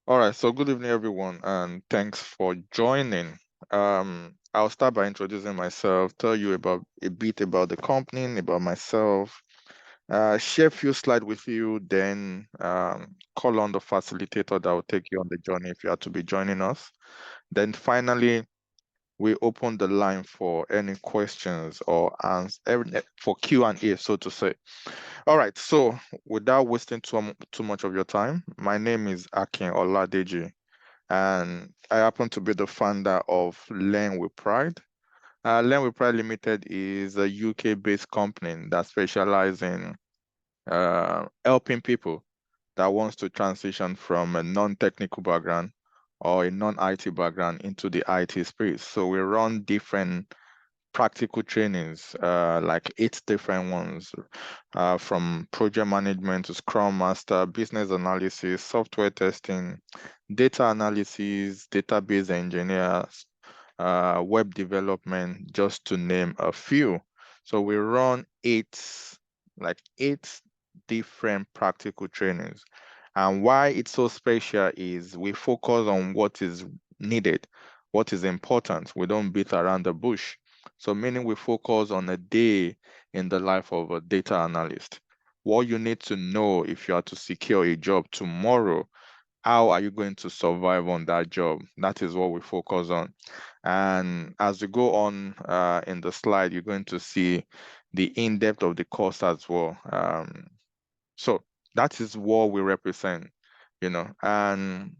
All right, so good evening, everyone, and thanks for joining. I'll start by introducing myself, tell you about a bit about the company, about myself, share a few slides with you, then call on the facilitator that will take you on the journey if you are to be joining us. Then finally, we open the line for any questions or answer for Q&A, so to say. All right, so without wasting too much of your time, my name is Akin Oladeji and I happen to be the founder of Learn with Pride. Learn with Pride Limited is a UK-based company that specializes in helping people that wants to transition from a non-technical background or a non-IT background into the IT space. So we run different practical trainings, like 8 different ones, from project management to Scrum Master, business analysis, software testing, data analysis, database engineers, web development, just to name a few. So we run eight different practical trainings. And why it's so special is we focus on what is needed, what is important. We don't beat around the bush. So meaning we focus on a day in the life of a data analyst. What you need to know if you are to secure a job tomorrow, how are you going to survive on that job? That is what we focus on. And as we go on in the slide, you're going to see the in-depth of the course as well. So that is what we represent, and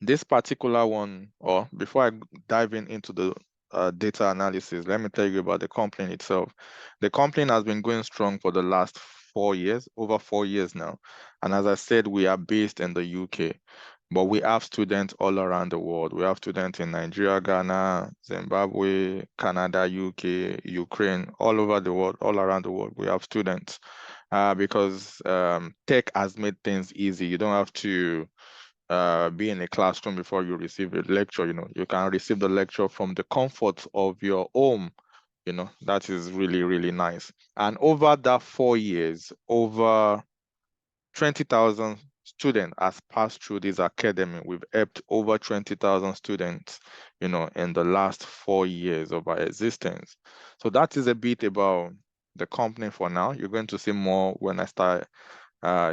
this particular one, or before I dive into the data analysis, let me tell you about the company itself. The company has been going strong for the last 4 years, over 4 years now. And as I said, we are based in the UK, but we have students all around the world. We have students in Nigeria, Ghana, Zimbabwe, Canada, UK, Ukraine, all over the world, all around the world. We have students because tech has made things easy. You don't have to be in a classroom before you receive a lecture. You can receive the lecture from the comfort of your home. That is really, really nice. And over that 4 years, over 20,000 students has passed through this academy. We've helped over 20,000 students, in the last 4 years of our existence. So that is a bit about the company for now. You're going to see more when I start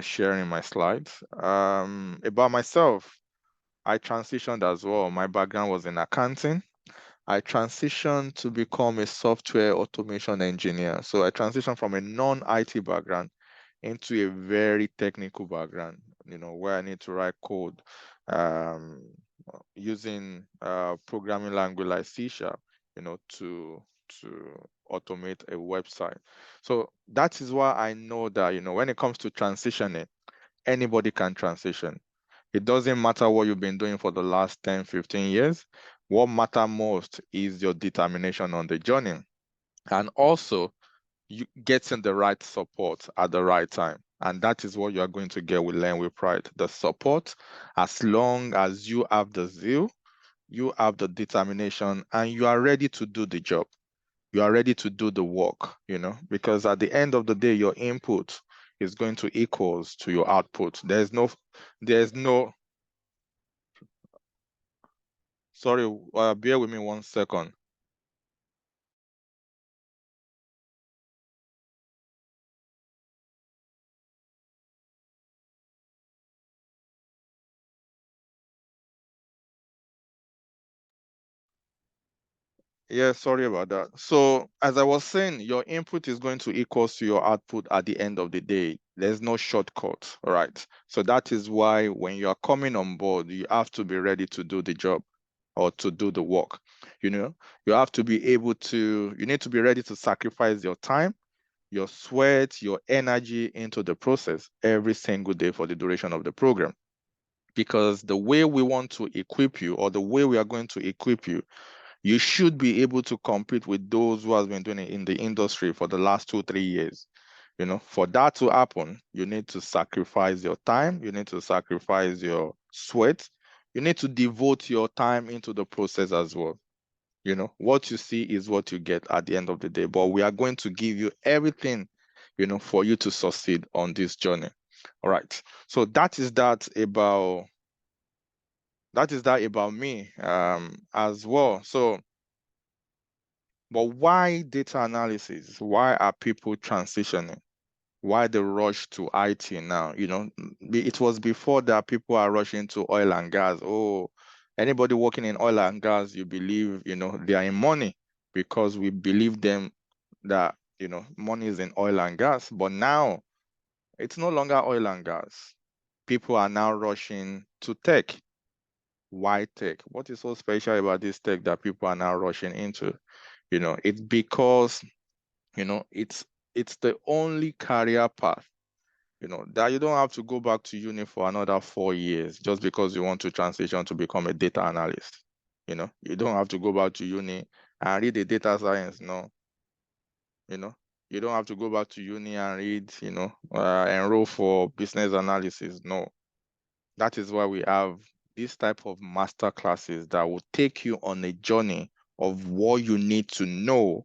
sharing my slides. About myself, I transitioned as well. My background was in accounting. I transitioned to become a software automation engineer. So I transitioned from a non-IT background into a very technical background, where I need to write code um, using programming language like C Sharp, to automate a website. So that is why I know that, when it comes to transitioning, anybody can transition. It doesn't matter what you've been doing for the last 10, 15 years. What matters most is your determination on the journey. And also, you getting the right support at the right time. And that is what you are going to get with Learn with Pride. The support, as long as you have the zeal, you have the determination, and you are ready to do the job. You are ready to do the work, because at the end of the day, your input is going to equals to your output. There's no, sorry, bear with me 1 second. Yeah, sorry about that. So, as I was saying, your input is going to equals to your output at the end of the day. There's no shortcut, right? So that is why when you are coming on board, you have to be ready to do the job or to do the work. You have to be able to, you need to be ready to sacrifice your time, your sweat, your energy into the process every single day for the duration of the program. Because the way we want to equip you, or the way we are going to equip you, you should be able to compete with those who have been doing it in the industry for the last 2, 3 years. For that to happen, you need to sacrifice your time, you need to sacrifice your sweat, you need to devote your time into the process as well. What you see is what you get at the end of the day. But we are going to give you everything, for you to succeed on this journey. All right. So that is that about that is that about me as well. So, but why data analysis? Why are people transitioning? Why the rush to IT now? It was before that people are rushing to oil and gas. Oh, anybody working in oil and gas, you believe, they are in money because we believe them that, money is in oil and gas. But now it's no longer oil and gas. People are now rushing to tech. Why tech? What is so special about this tech that people are now rushing into? It's because, it's the only career path, that you don't have to go back to uni for another 4 years just because you want to transition to become a data analyst. You don't have to go back to uni and read the data science. No, you know, you don't have to go back to uni and read, enroll for business analysis. No, that is why we have this type of master classes that will take you on a journey of what you need to know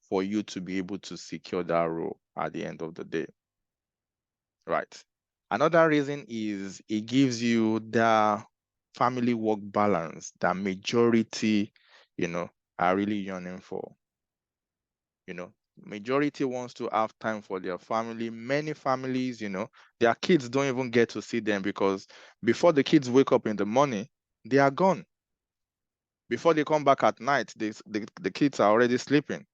for you to be able to secure that role at the end of the day. Right. Another reason is it gives you the family work balance that majority, you know, are really yearning for. Majority wants to have time for their family. Many families, their kids don't even get to see them because before the kids wake up in the morning, they are gone. Before they come back at night, the kids are already sleeping.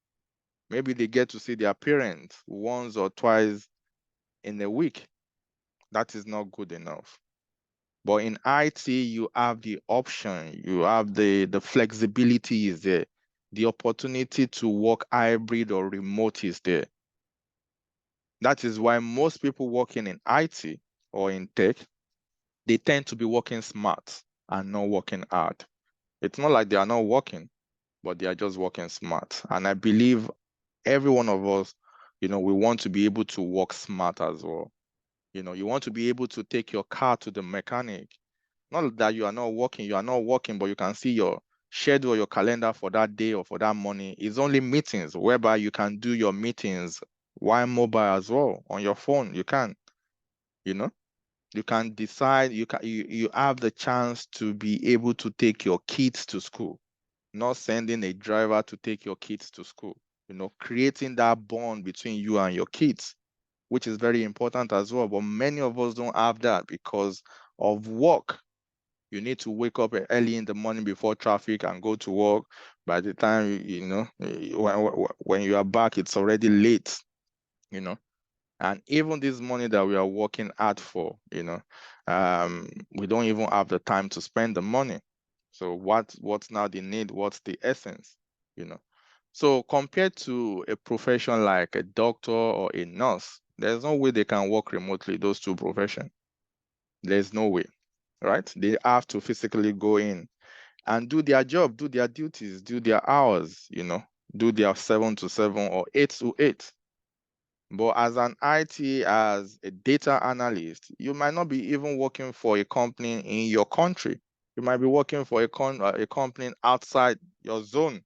Maybe they get to see their parents once or twice in a week. That is not good enough. But in IT, you have the option, you have the flexibility is there. The opportunity to work hybrid or remote is there. That is why most people working in IT or in tech, they tend to be working smart and not working hard. It's not like they are not working, but they are just working smart. And I believe every one of us, we want to be able to work smart as well. You want to be able to take your car to the mechanic. Not that you are not working, but you can see your schedule, your calendar for that day or for that morning. It's only meetings, whereby you can do your meetings while mobile as well on your phone. You can, you know, you can decide, you have the chance to be able to take your kids to school, not sending a driver to take your kids to school, creating that bond between you and your kids, which is very important as well. But many of us don't have that because of work. You need to wake up early in the morning before traffic and go to work. By the time when you are back, it's already late. You know, and even this money that we are working hard for, we don't even have the time to spend the money. So what's now the need? What's the essence? You know. So compared to a profession like a doctor or a nurse, there's no way they can work remotely. Those two professions, there's no way, right? They have to physically go in and do their job, do their duties, do their hours, do their 7 to 7 or 8 to 8. But as an IT, as a data analyst, you might not be even working for a company in your country. You might be working for a company outside your zone,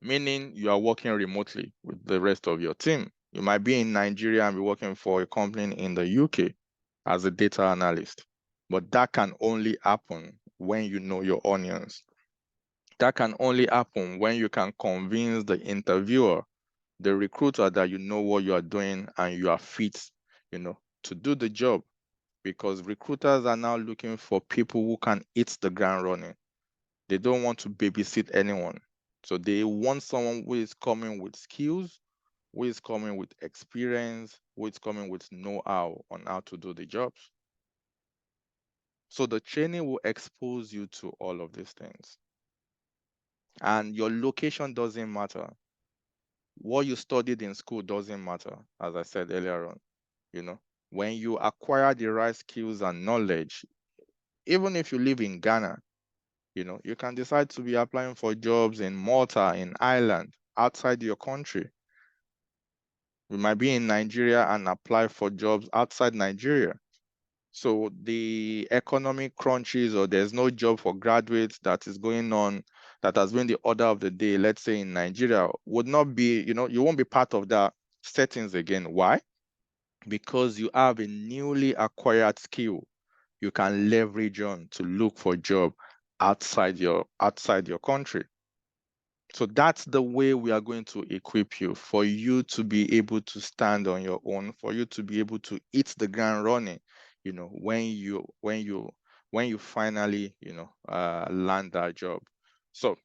meaning you are working remotely with the rest of your team. You might be in Nigeria and be working for a company in the UK as a data analyst. But that can only happen when you know your onions. That can only happen when you can convince the interviewer, the recruiter, that you know what you are doing and you are fit, to do the job. Because recruiters are now looking for people who can hit the ground running. They don't want to babysit anyone. So they want someone who is coming with skills, who is coming with experience, who is coming with know-how on how to do the jobs. So the training will expose you to all of these things. And your location doesn't matter. What you studied in school doesn't matter, as I said earlier on. When you acquire the right skills and knowledge, even if you live in Ghana, you can decide to be applying for jobs in Malta, in Ireland, outside your country. We might be in Nigeria and apply for jobs outside Nigeria. So the economic crunches, or there's no job for graduates that is going on, that has been the order of the day, let's say in Nigeria, would not be, you won't be part of that settings again. Why? Because you have a newly acquired skill you can leverage on to look for a job outside your country. So that's the way we are going to equip you, for you to be able to stand on your own, for you to be able to hit the ground running, when you finally, land that job. So,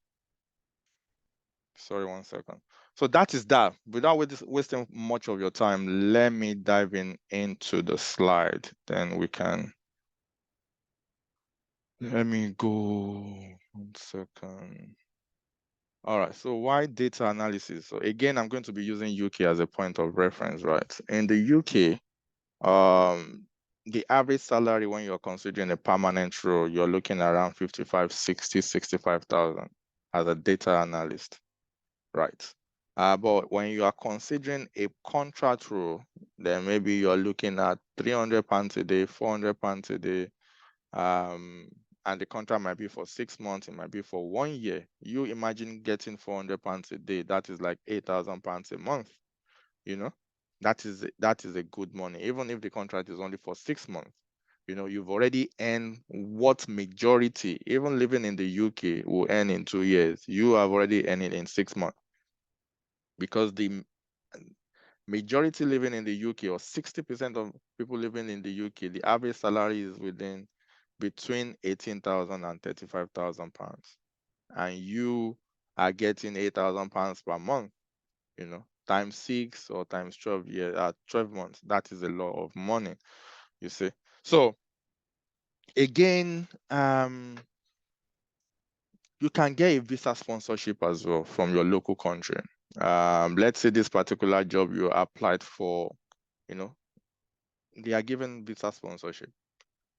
sorry, 1 second. So that is that. Without wasting much of your time, let me dive into the slide. Then we can. Let me go 1 second. All right, so why data analysis? So again, I'm going to be using UK as a point of reference, right? In the UK, the average salary when you're considering a permanent role, you're looking around 55, 60, 65,000 as a data analyst, right? But when you are considering a contract role, then maybe you're looking at £300 a day, £400 a day, and the contract might be for 6 months, it might be for 1 year. You imagine getting £400 a day, that is like £8,000 a month. That is a good money, even if the contract is only for 6 months. You've already earned what majority, even living in the UK, will earn in 2 years. You have already earned it in 6 months, because the majority living in the UK, or 60% of people living in the UK, the average salary is within between 18,000 and 35,000 pounds, and you are getting 8,000 pounds per month. Times 6 or times 12 months. That is a lot of money. You see. So again, you can get a visa sponsorship as well from your local country. Let's say this particular job you applied for, they are given visa sponsorship,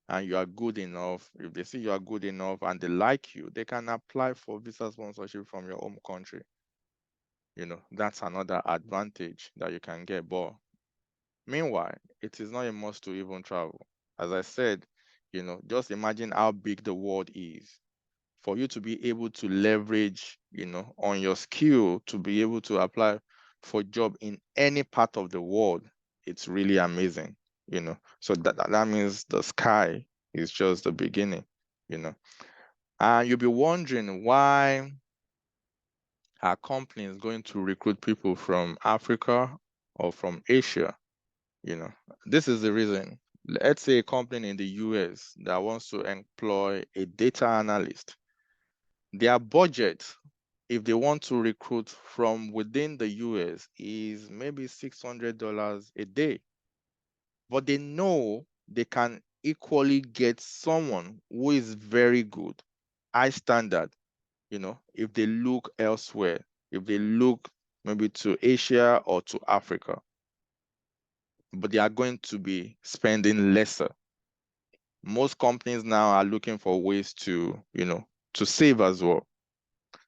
and you are good enough. If they see you are good enough and they like you, they can apply for visa sponsorship from your home country. That's another advantage that you can get. But meanwhile, it is not a must to even travel. As I said, just imagine how big the world is. For you to be able to leverage, on your skill, to be able to apply for a job in any part of the world, it's really amazing. So that means the sky is just the beginning. And you'll be wondering, why are companies going to recruit people from Africa or from Asia? This is the reason. Let's say a company in the US that wants to employ a data analyst. Their budget, if they want to recruit from within the US, is maybe $600 a day. But they know they can equally get someone who is very good, high standard, if they look elsewhere, if they look maybe to Asia or to Africa. But they are going to be spending lesser. Most companies now are looking for ways to, to save as well.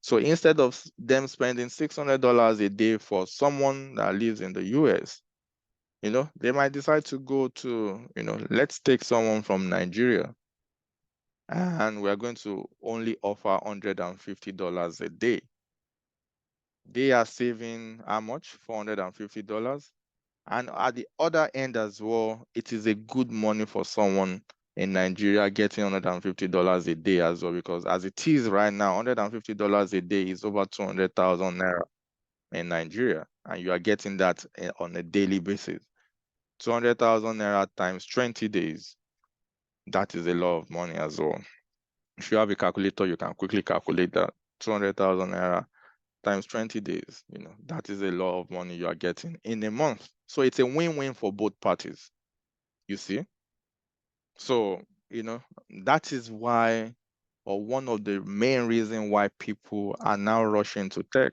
So instead of them spending $600 a day for someone that lives in the US, they might decide to go to, let's take someone from Nigeria, and we're going to only offer $150 a day. They are saving how much? $450. And at the other end as well, it is a good money for someone in Nigeria getting $150 a day as well, because as it is right now, $150 a day is over 200,000 naira in Nigeria, and you are getting that on a daily basis. 200,000 naira times 20 days, that is a lot of money as well. If you have a calculator, you can quickly calculate that. 200,000 naira times 20 days, that is a lot of money you are getting in a month. So it's a win-win for both parties, you see. So, that is why, or one of the main reasons why people are now rushing to tech,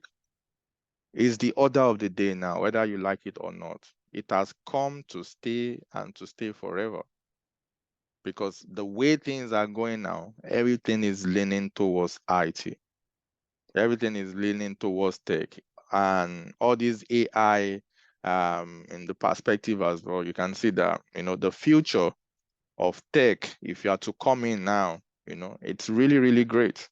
is the order of the day now, whether you like it or not. It has come to stay, and to stay forever. Because the way things are going now, everything is leaning towards IT. Everything is leaning towards tech, and all these AI, in the perspective as well. You can see that, the future of tech, if you are to come in now, it's really, really great.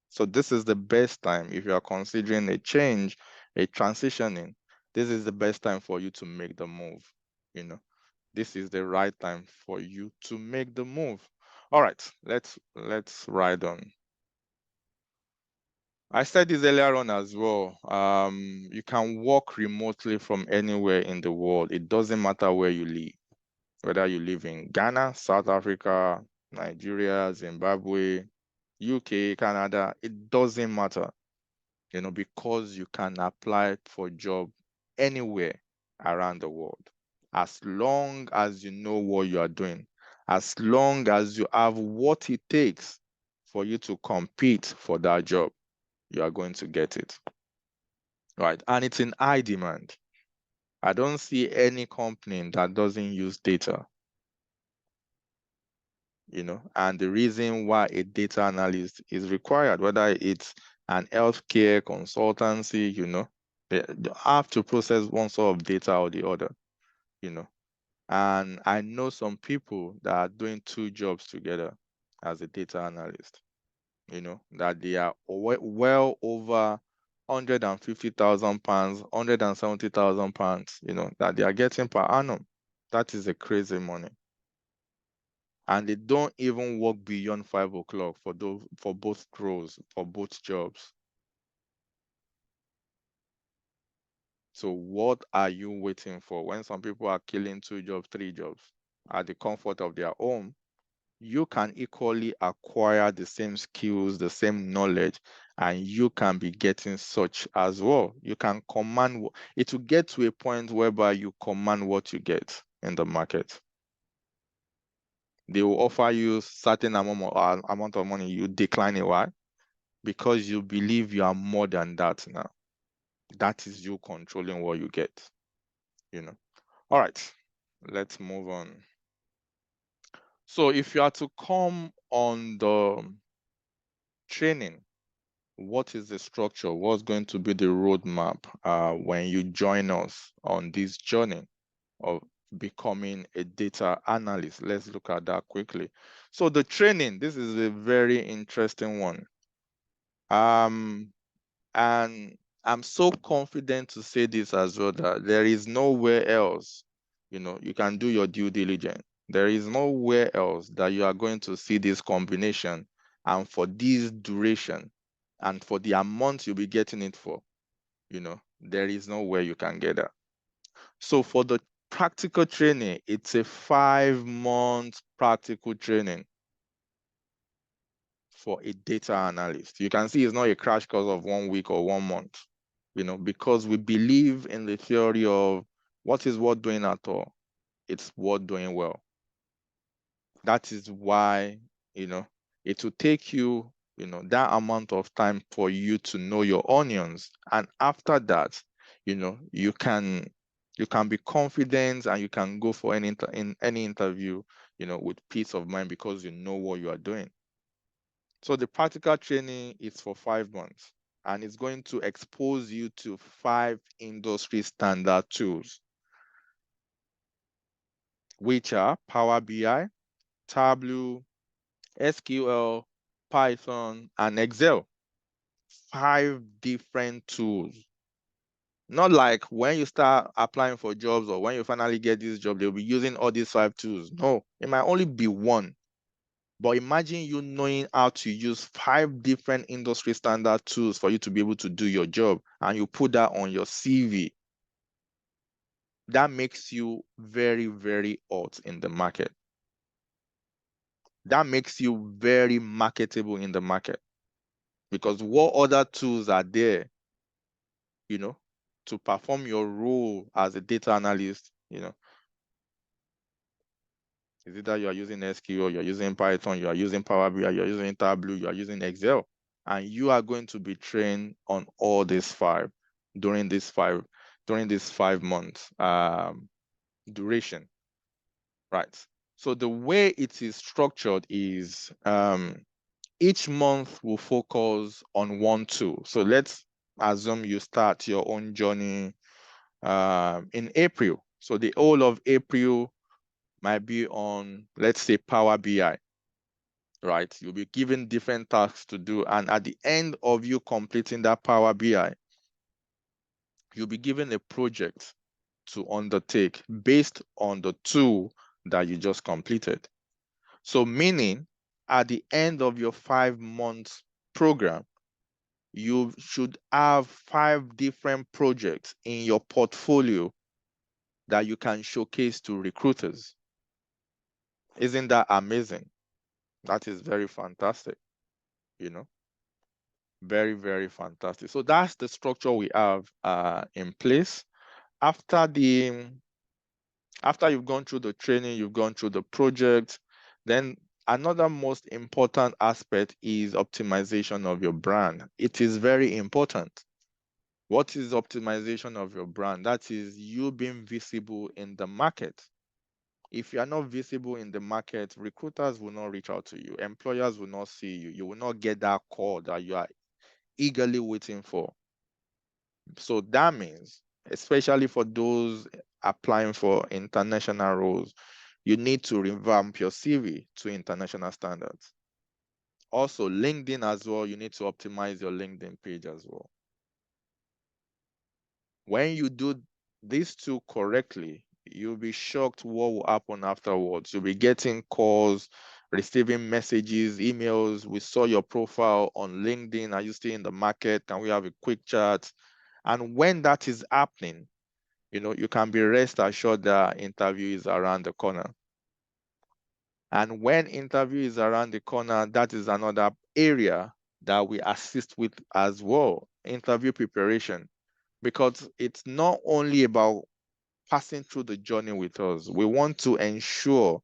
So this is the best time. If you are considering a change, a transitioning, this is the best time for you to make the move. This is the right time for you to make the move. All right, let's ride on. I said this earlier on as well. You can work remotely from anywhere in the world. It doesn't matter where you live, whether you live in Ghana, South Africa, Nigeria, Zimbabwe, UK, Canada. It doesn't matter, because you can apply for a job anywhere around the world. As long as you know what you are doing, as long as you have what it takes for you to compete for that job, you are going to get it. Right. And it's in high demand. I don't see any company that doesn't use data, and the reason why a data analyst is required, whether it's an healthcare consultancy, they have to process one sort of data or the other, you know. And I know some people that are doing two jobs together as a data analyst, that they are well over £150,000, £170,000, that they are getting per annum. That is a crazy money. And they don't even work beyond 5 o'clock for both roles, for both jobs. So what are you waiting for? When some people are killing 2 jobs, 3 jobs at the comfort of their home, you can equally acquire the same skills, the same knowledge, and you can be getting such as well. You can command. It will get to a point whereby you command what you get in the market. They will offer you certain amount of money. You decline it. Why? Because you believe you are more than that now. That is you controlling what you get. All right, let's move on. So if you are to come on the training, what is the structure? What's going to be the roadmap when you join us on this journey of becoming a data analyst? Let's look at that quickly. So the training, this is a very interesting one. And I'm so confident to say this as well, that there is nowhere else, you can do your due diligence. There is nowhere else that you are going to see this combination, and for this duration, and for the amount you'll be getting it for, there is nowhere you can get that. So for the practical training, it's a 5-month practical training for a data analyst. You can see it's not a crash course of 1 week or 1 month, because we believe in the theory of what is worth doing at all. It's worth doing well. That is why, it will take you, that amount of time for you to know your onions. And after that, you can be confident, and you can go for in any interview, with peace of mind, because you know what you are doing. So the practical training is for 5 months, and it's going to expose you to 5 industry standard tools, which are Power BI, Tableau, SQL, Python, and Excel. 5 different tools. Not like when you start applying for jobs, or when you finally get this job, they'll be using all these 5 tools. No, it might only be one. But imagine you knowing how to use 5 different industry standard tools for you to be able to do your job, and you put that on your CV. That makes you very, very hot in the market. That makes you very marketable in the market. Because what other tools are there, to perform your role as a data analyst, is either you are using SQL, you are using Python, you are using Power BI, you are using Tableau, you are using Excel, and you are going to be trained on all these 5 during this 5 months duration, right? So the way it is structured is each month will focus on one tool. So let's assume you start your own journey in April. So the whole of April might be on, let's say, Power BI, right? You'll be given different tasks to do. And at the end of you completing that Power BI, you'll be given a project to undertake based on the tool that you just completed. So meaning at the end of your 5 months program, you should have 5 different projects in your portfolio that you can showcase to recruiters. Isn't that amazing? That is very fantastic, you know, very, very fantastic. So that's the structure we have in place. After the after you've gone through the training, you've gone through the project, then another most important aspect is optimization of your brand. It is very important. What is optimization of your brand? That is you being visible in the market. If you are not visible in the market, recruiters will not reach out to you. Employers will not see you. You will not get that call that you are eagerly waiting for. So that means, especially for those applying for international roles, you need to revamp your CV to international standards. Also, LinkedIn as well, you need to optimize your LinkedIn page as well. When you do these two correctly, you'll be shocked what will happen afterwards. You'll be getting calls, receiving messages, emails. We saw your profile on LinkedIn. Are you still in the market? Can we have a quick chat? And when that is happening, you can be rest assured that interview is around the corner. And when interview is around the corner, that is another area that we assist with as well, interview preparation, because it's not only about passing through the journey with us. We want to ensure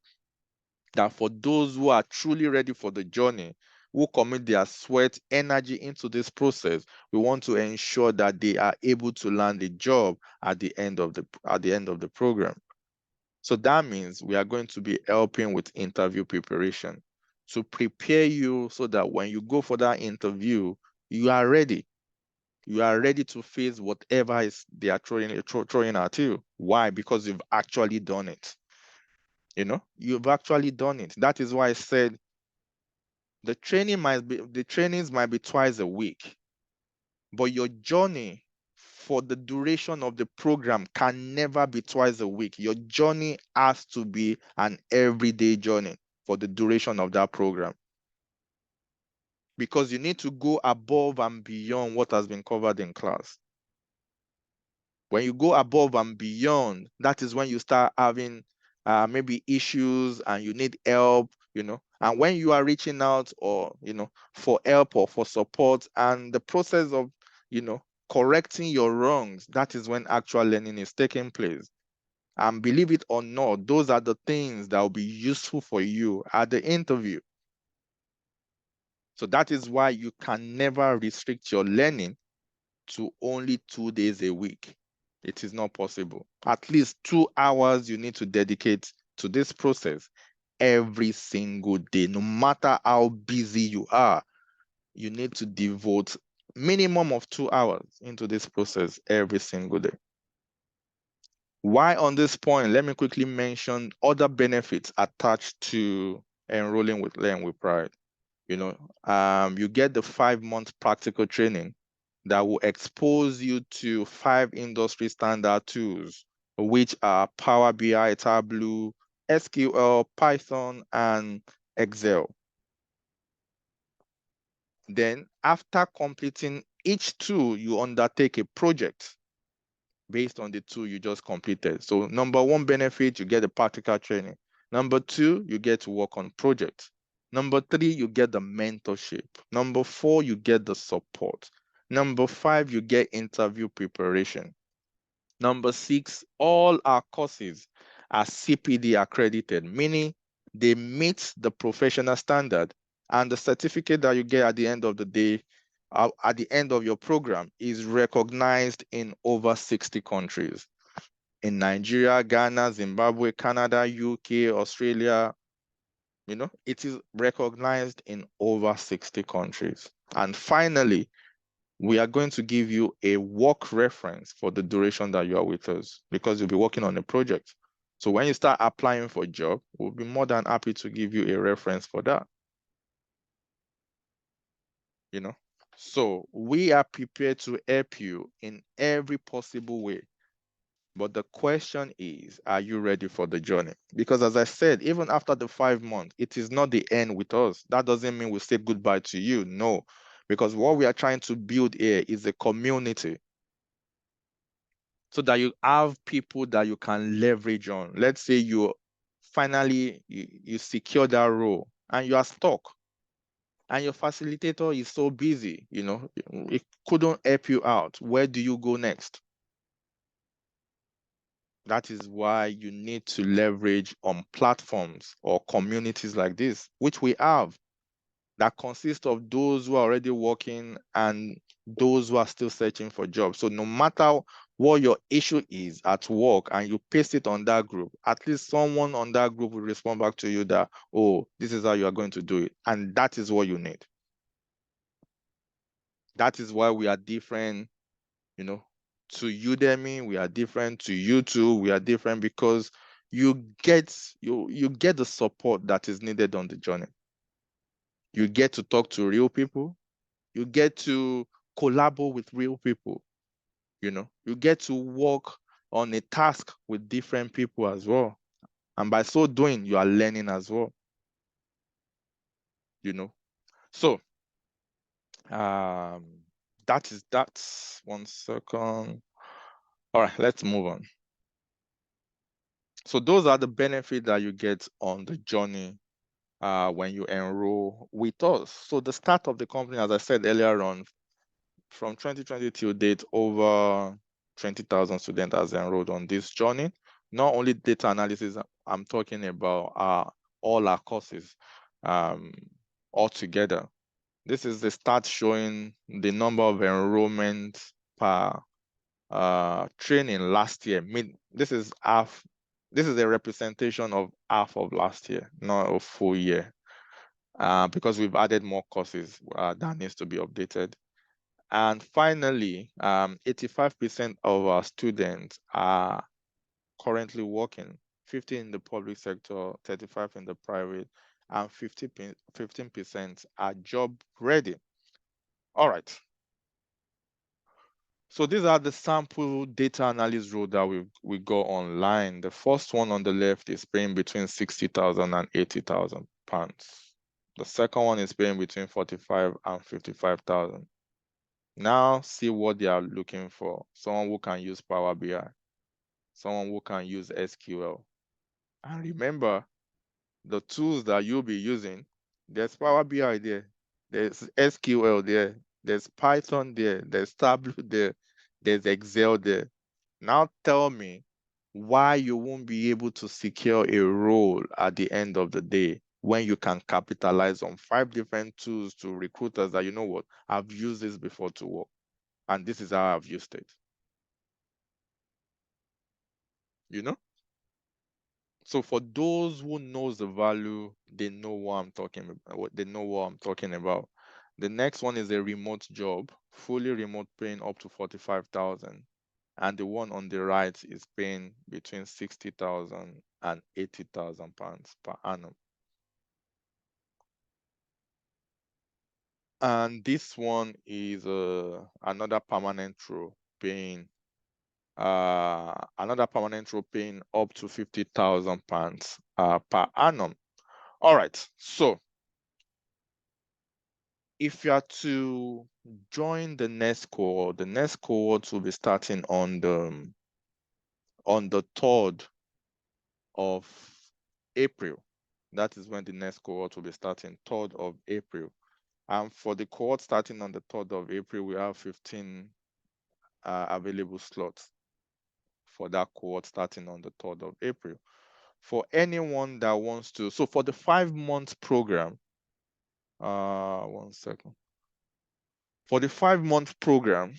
that for those who are truly ready for the journey, who commit their sweat, energy into this process, we want to ensure that they are able to land a job at the end of the program. So that means we are going to be helping with interview preparation to prepare you so that when you go for that interview, you are ready. You are ready to face whatever is they are throwing at you. Why? Because you've actually done it. You've actually done it. That is why I said the trainings might be twice a week, but your journey for the duration of the program can never be twice a week. Your journey has to be an everyday journey for the duration of that program, because you need to go above and beyond what has been covered in class. When you go above and beyond, that is when you start having maybe issues and you need help, and when you are reaching out or, for help or for support, and the process of, correcting your wrongs, that is when actual learning is taking place. And believe it or not, those are the things that will be useful for you at the interview. So that is why you can never restrict your learning to only 2 days a week. It is not possible. At least 2 hours you need to dedicate to this process every single day. No matter how busy you are, you need to devote minimum of 2 hours into this process every single day. Why on this point, let me quickly mention other benefits attached to enrolling with Learn with Pride. You get the 5 month practical training that will expose you to 5 industry standard tools, which are Power BI, Tableau, SQL, Python, and Excel. Then after completing each tool, you undertake a project based on the tool you just completed. So number one benefit, you get the practical training. Number two, you get to work on projects. Number three, you get the mentorship. Number four, you get the support. Number five, you get interview preparation. Number six, all our courses are CPD accredited, meaning they meet the professional standard, and the certificate that you get at the end of the day, at the end of your program, is recognized in over 60 countries. In Nigeria, Ghana, Zimbabwe, Canada, UK, Australia, it is recognized in over 60 countries. And finally, we are going to give you a work reference for the duration that you are with us, because you'll be working on a project. So when you start applying for a job, we'll be more than happy to give you a reference for that. So we are prepared to help you in every possible way. But the question is, are you ready for the journey? Because as I said, even after the 5 months, it is not the end with us. That doesn't mean we say goodbye to you. No, because what we are trying to build here is a community so that you have people that you can leverage on. Let's say you finally you secure that role and you are stuck and your facilitator is so busy, it couldn't help you out. Where do you go next? That is why you need to leverage on platforms or communities like this, which we have, that consist of those who are already working and those who are still searching for jobs. So no matter what your issue is at work and you paste it on that group, at least someone on that group will respond back to you that, oh, this is how you are going to do it. And that is what you need. That is why we are different, you know, to Udemy, we are different, to YouTube, we are different, because you get the support that is needed on the journey. You get to talk to real people, you get to collaborate with real people, you get to work on a task with different people as well. And by so doing, you are learning as well, you know. So um that's 1 second. All right, let's move on. So those are the benefits that you get on the journey when you enroll with us. So the start of the company, as I said earlier on, from 2020 till date, over 20,000 students has enrolled on this journey. Not only data analysis, I'm talking about all our courses all together. This is the start showing the number of enrollments per training last year. This is half. This is a representation of half of last year, not a full year, because we've added more courses that needs to be updated. And finally, 85% of our students are currently working, 50 in the public sector, 35 in the private, and 15% are job ready. All right. So these are the sample data analyst role that we go online. The first one on the left is paying between 60,000 and 80,000 pounds. The second one is paying between 45 and 55,000. Now see what they are looking for. Someone who can use Power BI, someone who can use SQL. And remember, the tools that you'll be using, there's Power BI there, there's SQL there, there's Python there, there's Tableau there, there's Excel there. Now tell me why you won't be able to secure a role at the end of the day when you can capitalize on 5 different tools to recruiters that, you know what, I've used this before to work, and this is how I've used it. You know? So for those who knows the value, they know what I'm talking about. They know what I'm talking about. The next one is a remote job, fully remote, paying up to 45,000. And the one on the right is paying between 60,000 and 80,000 pounds per annum. And this one is another permanent role paying up to 50,000 pounds per annum. All right, so if you are to join the next cohort will be starting on the 3rd of April. That is when the next cohort will be starting, 3rd of April. And for the cohort starting on the 3rd of April, we have 15 available slots for that cohort starting on the 3rd of April. For anyone that wants to, so for the 5-month program, 1 second. For the 5-month program,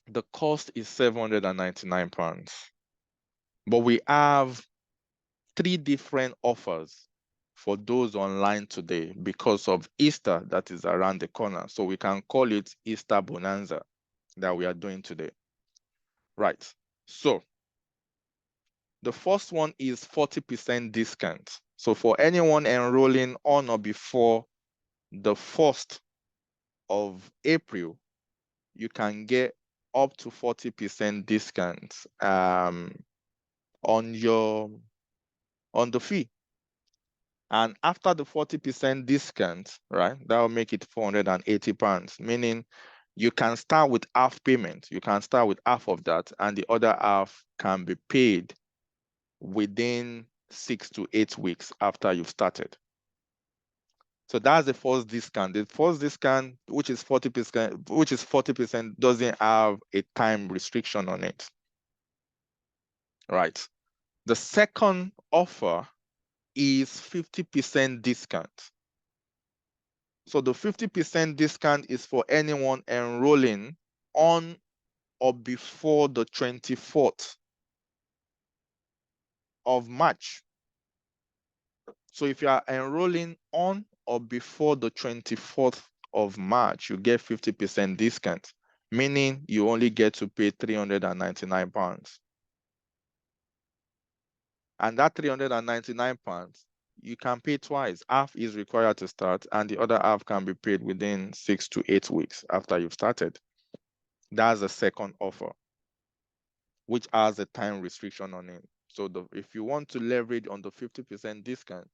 the cost is £799. But we have 3 different offers for those online today because of Easter that is around the corner. So we can call it Easter Bonanza that we are doing today. Right. So the first one is 40% discount. So for anyone enrolling on or before the 1st of April, you can get up to 40% discount on the fee. And after the 40% discount, right, that will make it £480, meaning you can start with half payment. You can start with half of that, and the other half can be paid within 6 to 8 weeks after you've started. So that's the first discount. The first discount, which is 40%, doesn't have a time restriction on it. Right. The second offer is 50% discount. So the 50% discount is for anyone enrolling on or before the 24th of March. So if you are enrolling on or before the 24th of March, you get 50% discount, meaning you only get to pay £399. And that £399, you can pay twice. Half is required to start, and the other half can be paid within 6 to 8 weeks after you've started. That's the second offer, which has a time restriction on it. So if you want to leverage on the 50% discount,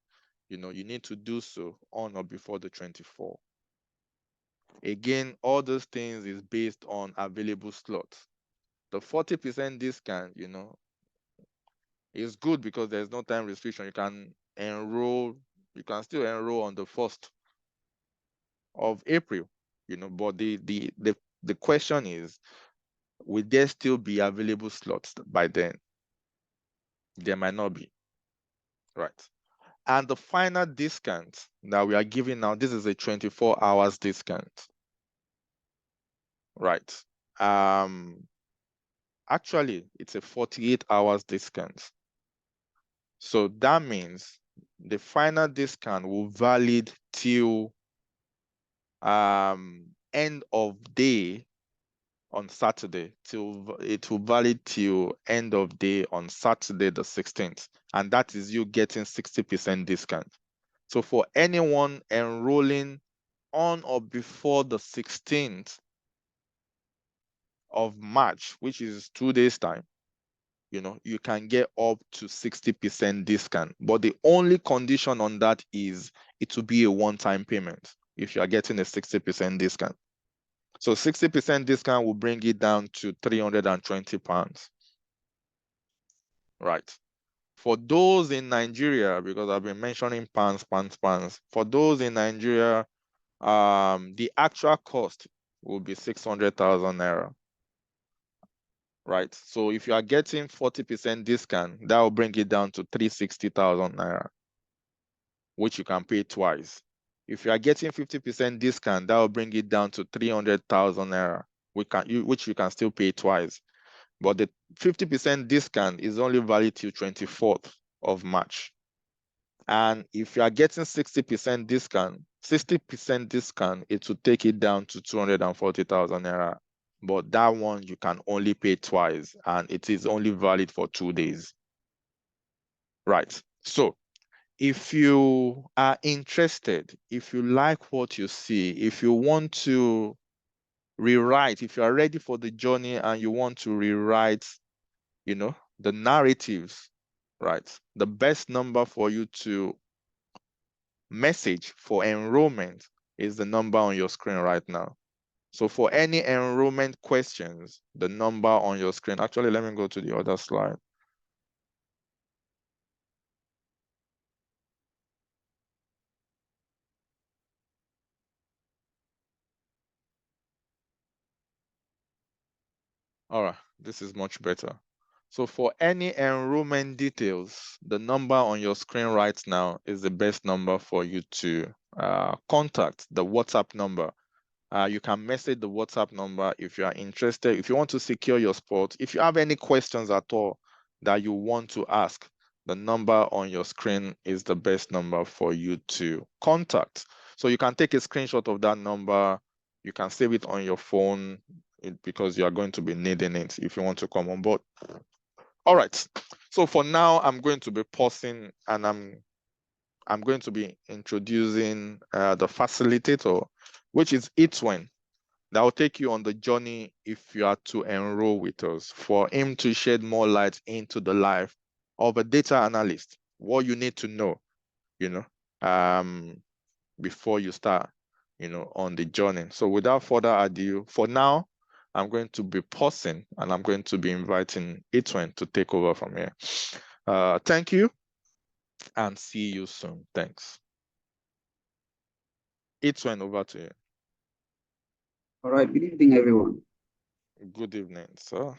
you need to do so on or before the 24th. Again, all those things is based on available slots. The 40% discount, is good because there's no time restriction. You can still enroll on the 1st of April, but the question is, will there still be available slots by then? There might not be, right? And the final discount that we are giving now, this is a 24 hours discount, right? Actually, it's a 48 hours discount. So that means the final discount will valid till end of day on Saturday. It will valid till end of day on Saturday the 16th, and that is you getting 60% discount. So for anyone enrolling on or before the 16th of March, which is 2 days time, you can get up to 60% discount. But the only condition on that is it will be a one-time payment if you are getting a 60% discount. So 60% discount will bring it down to £320. Right. For those in Nigeria, because I've been mentioning pounds. For those in Nigeria, the actual cost will be 600,000 naira. Right. So if you are getting 40% discount, that will bring it down to 360,000 naira, which you can pay twice. If you are getting 50% discount, that will bring it down to 300,000 naira, which you can still pay twice. But the 50% discount is only valid till 24th of March. And if you are getting 60% discount, it will take it down to 240,000 naira. But that one you can only pay twice, and it is only valid for 2 days. Right. So if you are interested, if you like what you see, if you want to rewrite, if you are ready for the journey and you want to rewrite, the narratives, right? The best number for you to message for enrollment is the number on your screen right now. So for any enrollment questions, the number on your screen, actually, let me go to the other slide. All right, this is much better. So for any enrollment details, the number on your screen right now is the best number for you to contact, the WhatsApp number. You can message the WhatsApp number if you are interested. If you want to secure your spot, if you have any questions at all that you want to ask, the number on your screen is the best number for you to contact. So you can take a screenshot of that number. You can save it on your phone because you are going to be needing it if you want to come on board. All right. So for now, I'm going to be pausing, and I'm going to be introducing the facilitator, which is Itwin. that will take you on the journey if you are to enroll with us, for him to shed more light into the life of a data analyst, what you need to know, you know, before you start, on the journey. So without further ado, for now, I'm going to be pausing and I'm going to be inviting Itwen to take over from here. Thank you and see you soon. Thanks. Itwen, over to you. All right, good evening, everyone. Good evening, sir.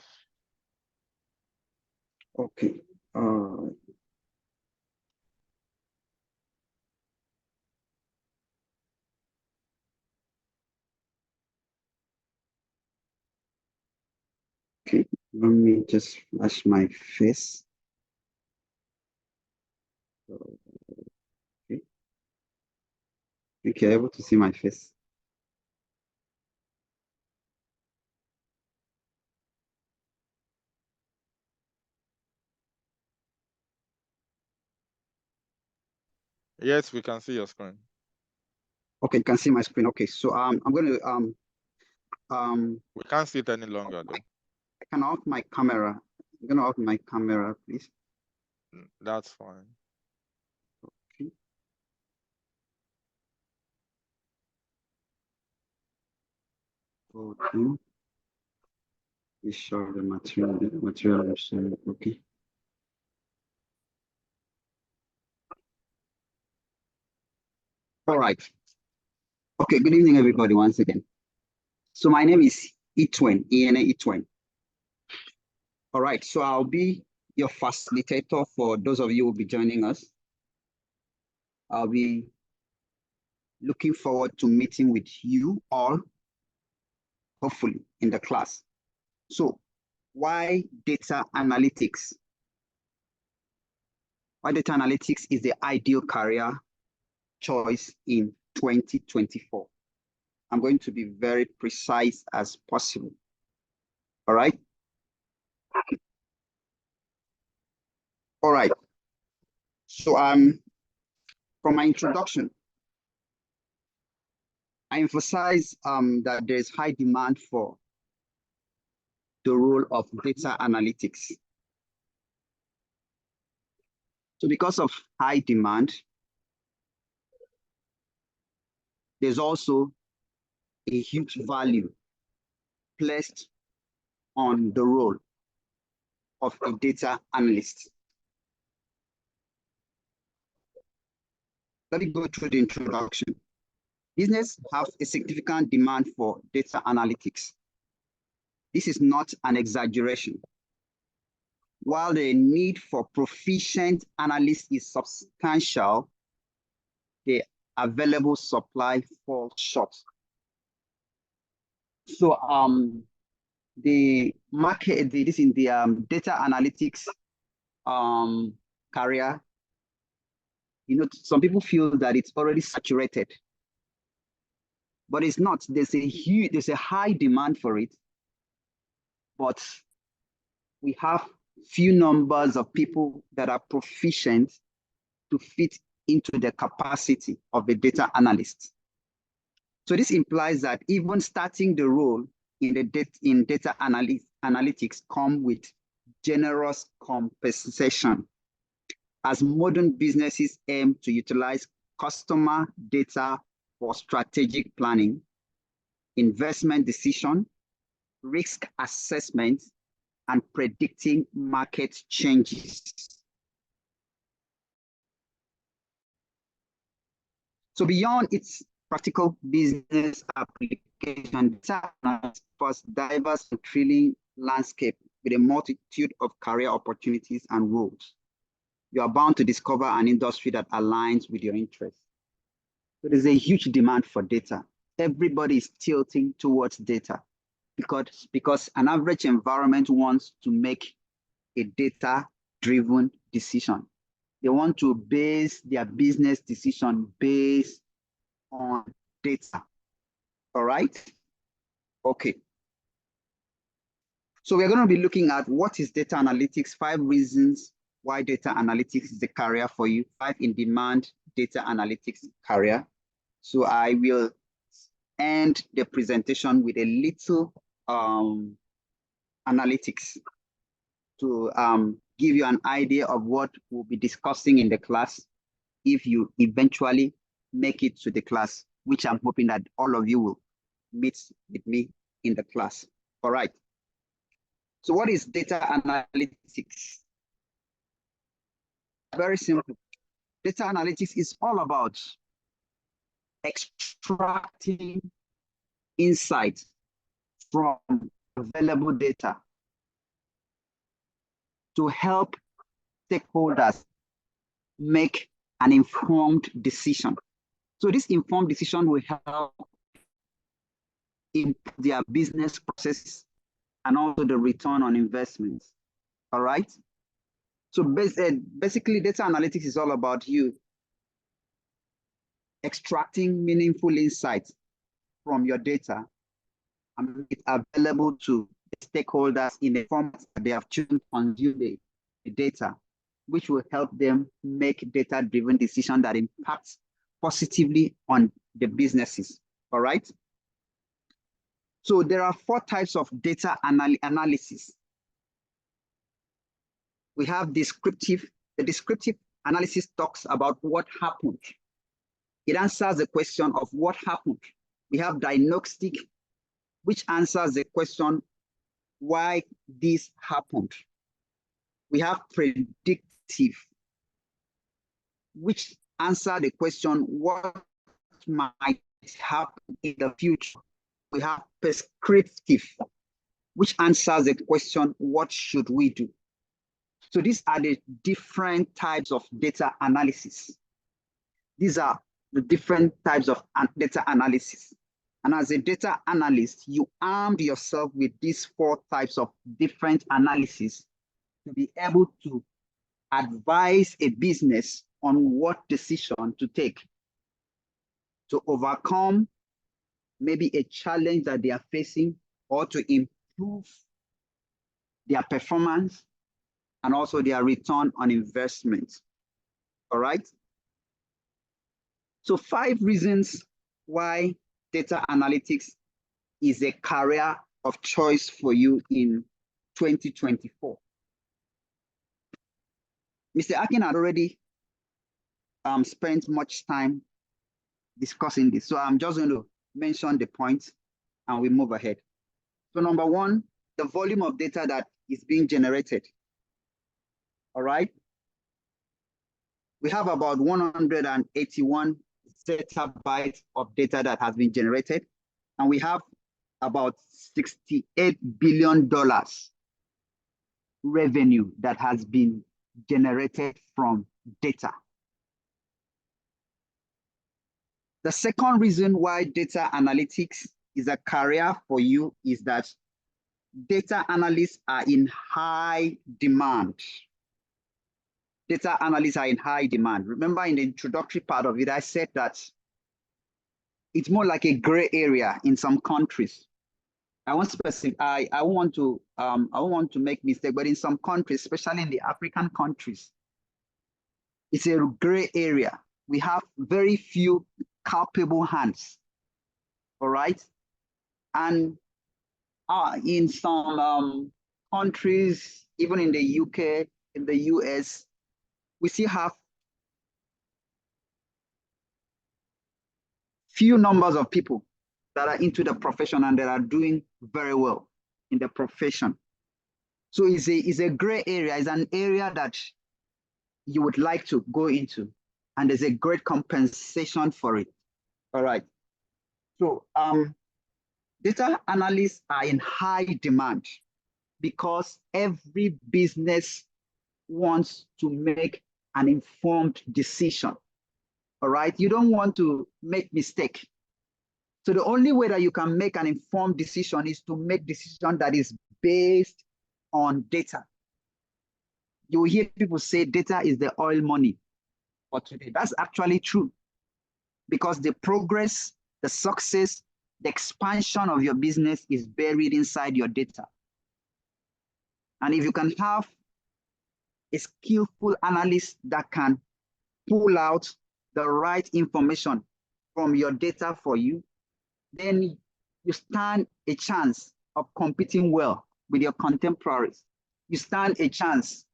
Okay. Okay, let me just flash my face. Okay. Okay, able to see my face. Yes, we can see your screen. Okay, you can see my screen. Okay, so I'm going to We can't see it any longer though. I can off my camera. I'm going to off my camera, please. That's fine. Okay. Okay. We show the material I'm sharing. Okay. All right. Okay, good evening, everybody, once again. So my name is Itwen, Iene Itwen. All right, so I'll be your facilitator for those of you who will be joining us. I'll be looking forward to meeting with you all, hopefully, in the class. So why data analytics? Why data analytics is the ideal career choice in 2024? I'm going to be very precise as possible. All right? All right. So from my introduction, I emphasize that there is high demand for the role of data analytics. So because of high demand, there's also a huge value placed on the role of a data analyst. Let me go through the introduction. Business have a significant demand for data analytics. This is not an exaggeration. While the need for proficient analysts is substantial, the available supply falls short. So the market, this in the data analytics career, some people feel that it's already saturated, but it's not. There's a high demand for it, but we have few numbers of people that are proficient to fit into the capacity of a data analyst. So this implies that even starting the role in data analytics come with generous compensation, as modern businesses aim to utilize customer data for strategic planning, investment decision, risk assessment, and predicting market changes. So beyond its practical business application, data offers diverse and thrilling landscape with a multitude of career opportunities and roles. You are bound to discover an industry that aligns with your interests. So there's a huge demand for data. Everybody is tilting towards data because an average environment wants to make a data-driven decision. They want to base their business decision based on data. All right? Okay. So we're going to be looking at what is data analytics, 5 reasons why data analytics is a career for you, 5 in-demand data analytics career. So I will end the presentation with a little analytics to give you an idea of what we'll be discussing in the class if you eventually make it to the class, which I'm hoping that all of you will meet with me in the class. All right. So what is data analytics? Very simple. Data analytics is all about extracting insights from available data to help stakeholders make an informed decision. So this informed decision will help improve their business processes and also the return on investments. All right. So basically, data analytics is all about you extracting meaningful insights from your data and make it available to the stakeholders in a format that they have chosen to consume the data, which will help them make data-driven decisions that impacts positively on the businesses. All right. So there are 4 types of data analysis. We have descriptive. The descriptive analysis talks about what happened. It answers the question of what happened. We have diagnostic, which answers the question why this happened. We have predictive, which answers the question what might happen in the future. We have prescriptive, which answers the question what should we do. So these are the different types of data analysis. These are the different types of data analysis. And as a data analyst, you armed yourself with these 4 types of different analysis to be able to advise a business on what decision to take to overcome maybe a challenge that they are facing or to improve their performance and also their return on investment. All right. So 5 reasons why data analytics is a career of choice for you in 2024. Mr. Akin had already spent much time discussing this. So I'm just going to mention the points and we move ahead. So number 1, the volume of data that is being generated. All right. We have about 181 zettabytes of data that has been generated, and we have about $68 billion revenue that has been generated from data. The second reason why data analytics is a career for you is that data analysts are in high demand. Data analysts are in high demand. Remember in the introductory part of it, I said that it's more like a gray area in some countries. I want to make mistake, but in some countries, especially in the African countries, it's a gray area. We have very few capable hands. All right, and in some countries, even in the UK, in the US, we still have few numbers of people that are into the profession and that are doing very well in the profession. So it's a gray area. It's an area that you would like to go into, and there's a great compensation for it. All right. So data analysts are in high demand because every business wants to make an informed decision. All right. You don't want to make mistake. So the only way that you can make an informed decision is to make decision that is based on data. You will hear people say data is the oil money for today. That's actually true, because the progress, the success, the expansion of your business is buried inside your data. And if you can have a skillful analyst that can pull out the right information from your data for you, then you stand a chance of competing well with your contemporaries. You stand a chance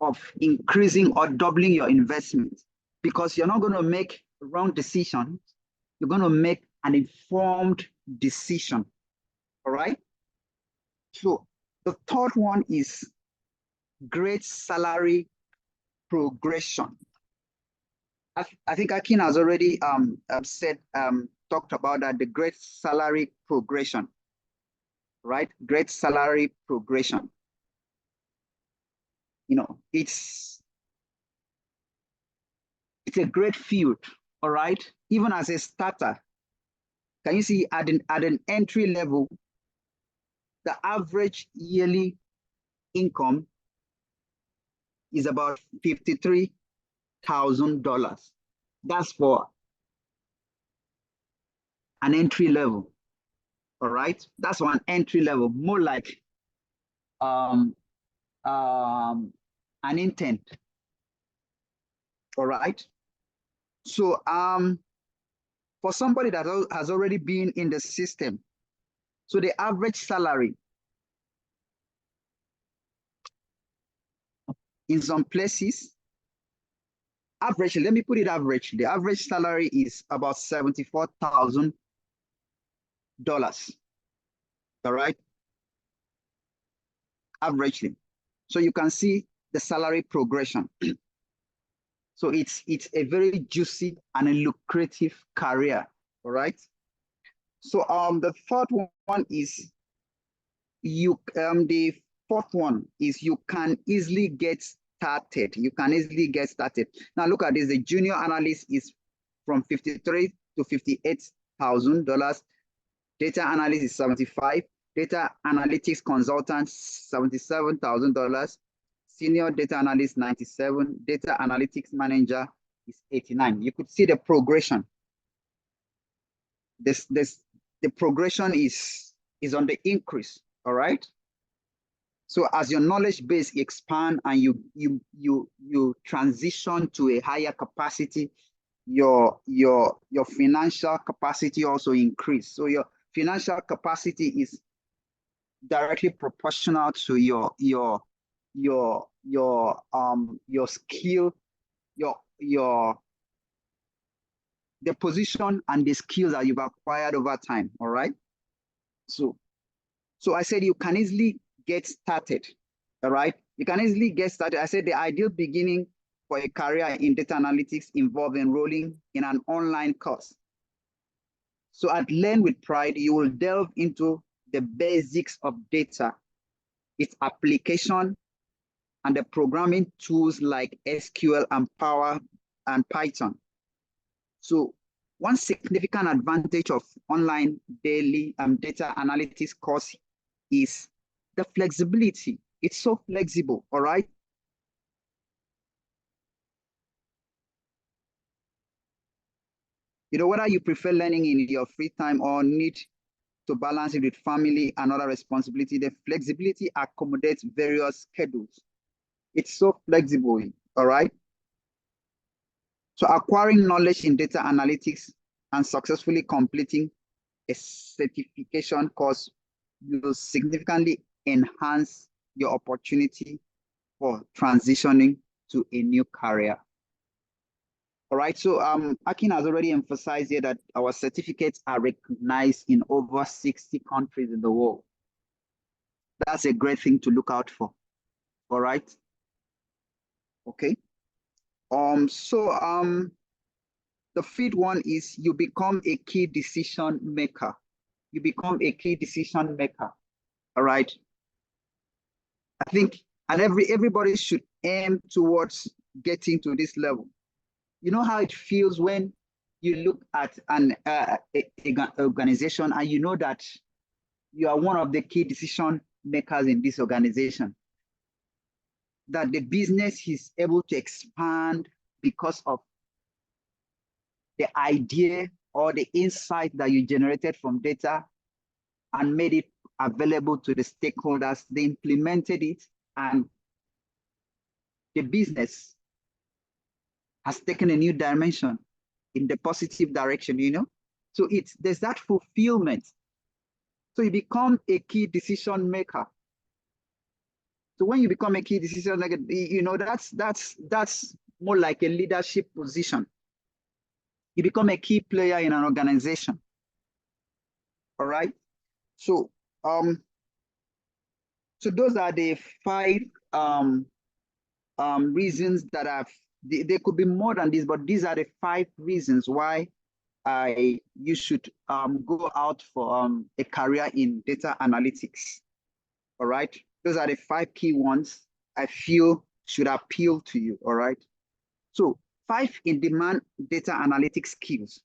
of increasing or doubling your investment because you're not going to make wrong decisions. You're going to make an informed decision. All right. So the third one is great salary progression. I think Akin has already talked about that, the great salary progression, right? Great salary progression. You know, it's a great field, all right? Even as a starter, can you see at an entry level, the average yearly income is about $53,000. That's for an entry level, all right? That's for an entry level, more like an intern, all right? So for somebody that has already been in the system, so the average salary in some places, average, let me put it average, the average salary is about $74,000, all right? Averagely. So you can see the salary progression. So it's a very juicy and a lucrative career, all right? So the third one is the fourth one is you can easily get started. You can easily get started. Now look at this. The junior analyst is from $53,000 to $58,000. Data analyst is 75. Data analytics consultant, $77,000. Senior data analyst, 97. Data analytics manager is 89. You could see the progression. The progression is on the increase, all right? So as your knowledge base expand and you transition to a higher capacity, your financial capacity also increase. So your financial capacity is directly proportional to your skill, the position and the skills that you've acquired over time. All right. So I said you can easily get started. All right. You can easily get started. I said the ideal beginning for a career in data analytics involves enrolling in an online course. So at Learn with Pride, you will delve into the basics of data, its application, and the programming tools like SQL and Power and Python. So one significant advantage of online daily data analytics course is the flexibility. It's so flexible, all right? You know, whether you prefer learning in your free time or need to balance it with family and other responsibility, the flexibility accommodates various schedules. It's so flexible, all right? So acquiring knowledge in data analytics and successfully completing a certification course will significantly enhance your opportunity for transitioning to a new career. All right, so Akin has already emphasized here that our certificates are recognized in over 60 countries in the world. That's a great thing to look out for. All right. Okay. The fifth one is you become a key decision maker. You become a key decision maker. All right. I think, and everybody should aim towards getting to this level. You know how it feels when you look at an organization and you know that you are one of the key decision makers in this organization, that the business is able to expand because of the idea or the insight that you generated from data and made it available to the stakeholders. They implemented it and the business has taken a new dimension in the positive direction, you know? So there's that fulfillment. So you become a key decision maker. So when you become a key decision maker, that's more like a leadership position. You become a key player in an organization. All right. So so those are the 5 reasons that there could be more than this, but these are the 5 reasons why you should go out for a career in data analytics. All right. Those are the 5 key ones I feel should appeal to you. All right. So 5 in-demand data analytics skills.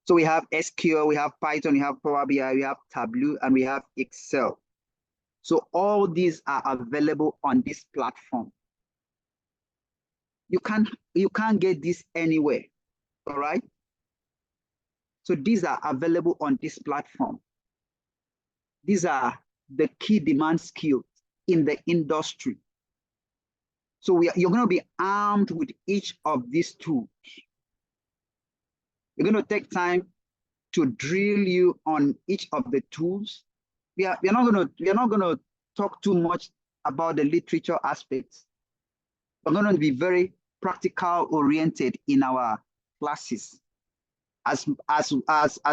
So we have SQL, we have Python, we have Power BI, we have Tableau, and we have Excel. So all these are available on this platform. You can't get this anywhere. All right. So these are available on this platform. These are the key demand skills in the industry. So you're going to be armed with each of these tools. We're going to take time to drill you on each of the tools. We're not going to talk too much about the literature aspects. We're going to be very practical oriented in our classes. As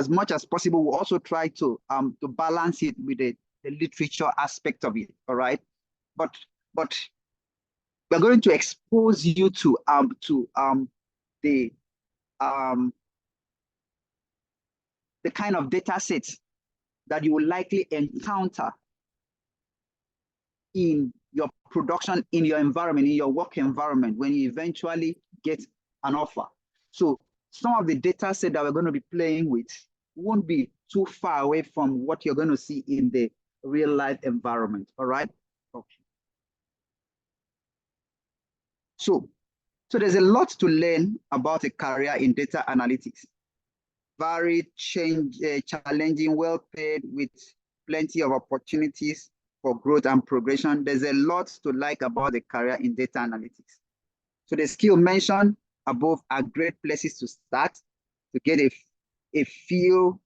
much as possible, we'll also try to balance it with the literature aspect of it. All right, but we're going to expose you to the kind of data sets that you will likely encounter in your production, in your environment, in your work environment, when you eventually get an offer. So some of the data set that we're going to be playing with won't be too far away from what you're going to see in the real life environment. All right. Okay. So there's a lot to learn about a career in data analytics. Varied, challenging, well paid, with plenty of opportunities for growth and progression. There's a lot to like about the career in data analytics. So the skill mentioned above are great places to start to get a feel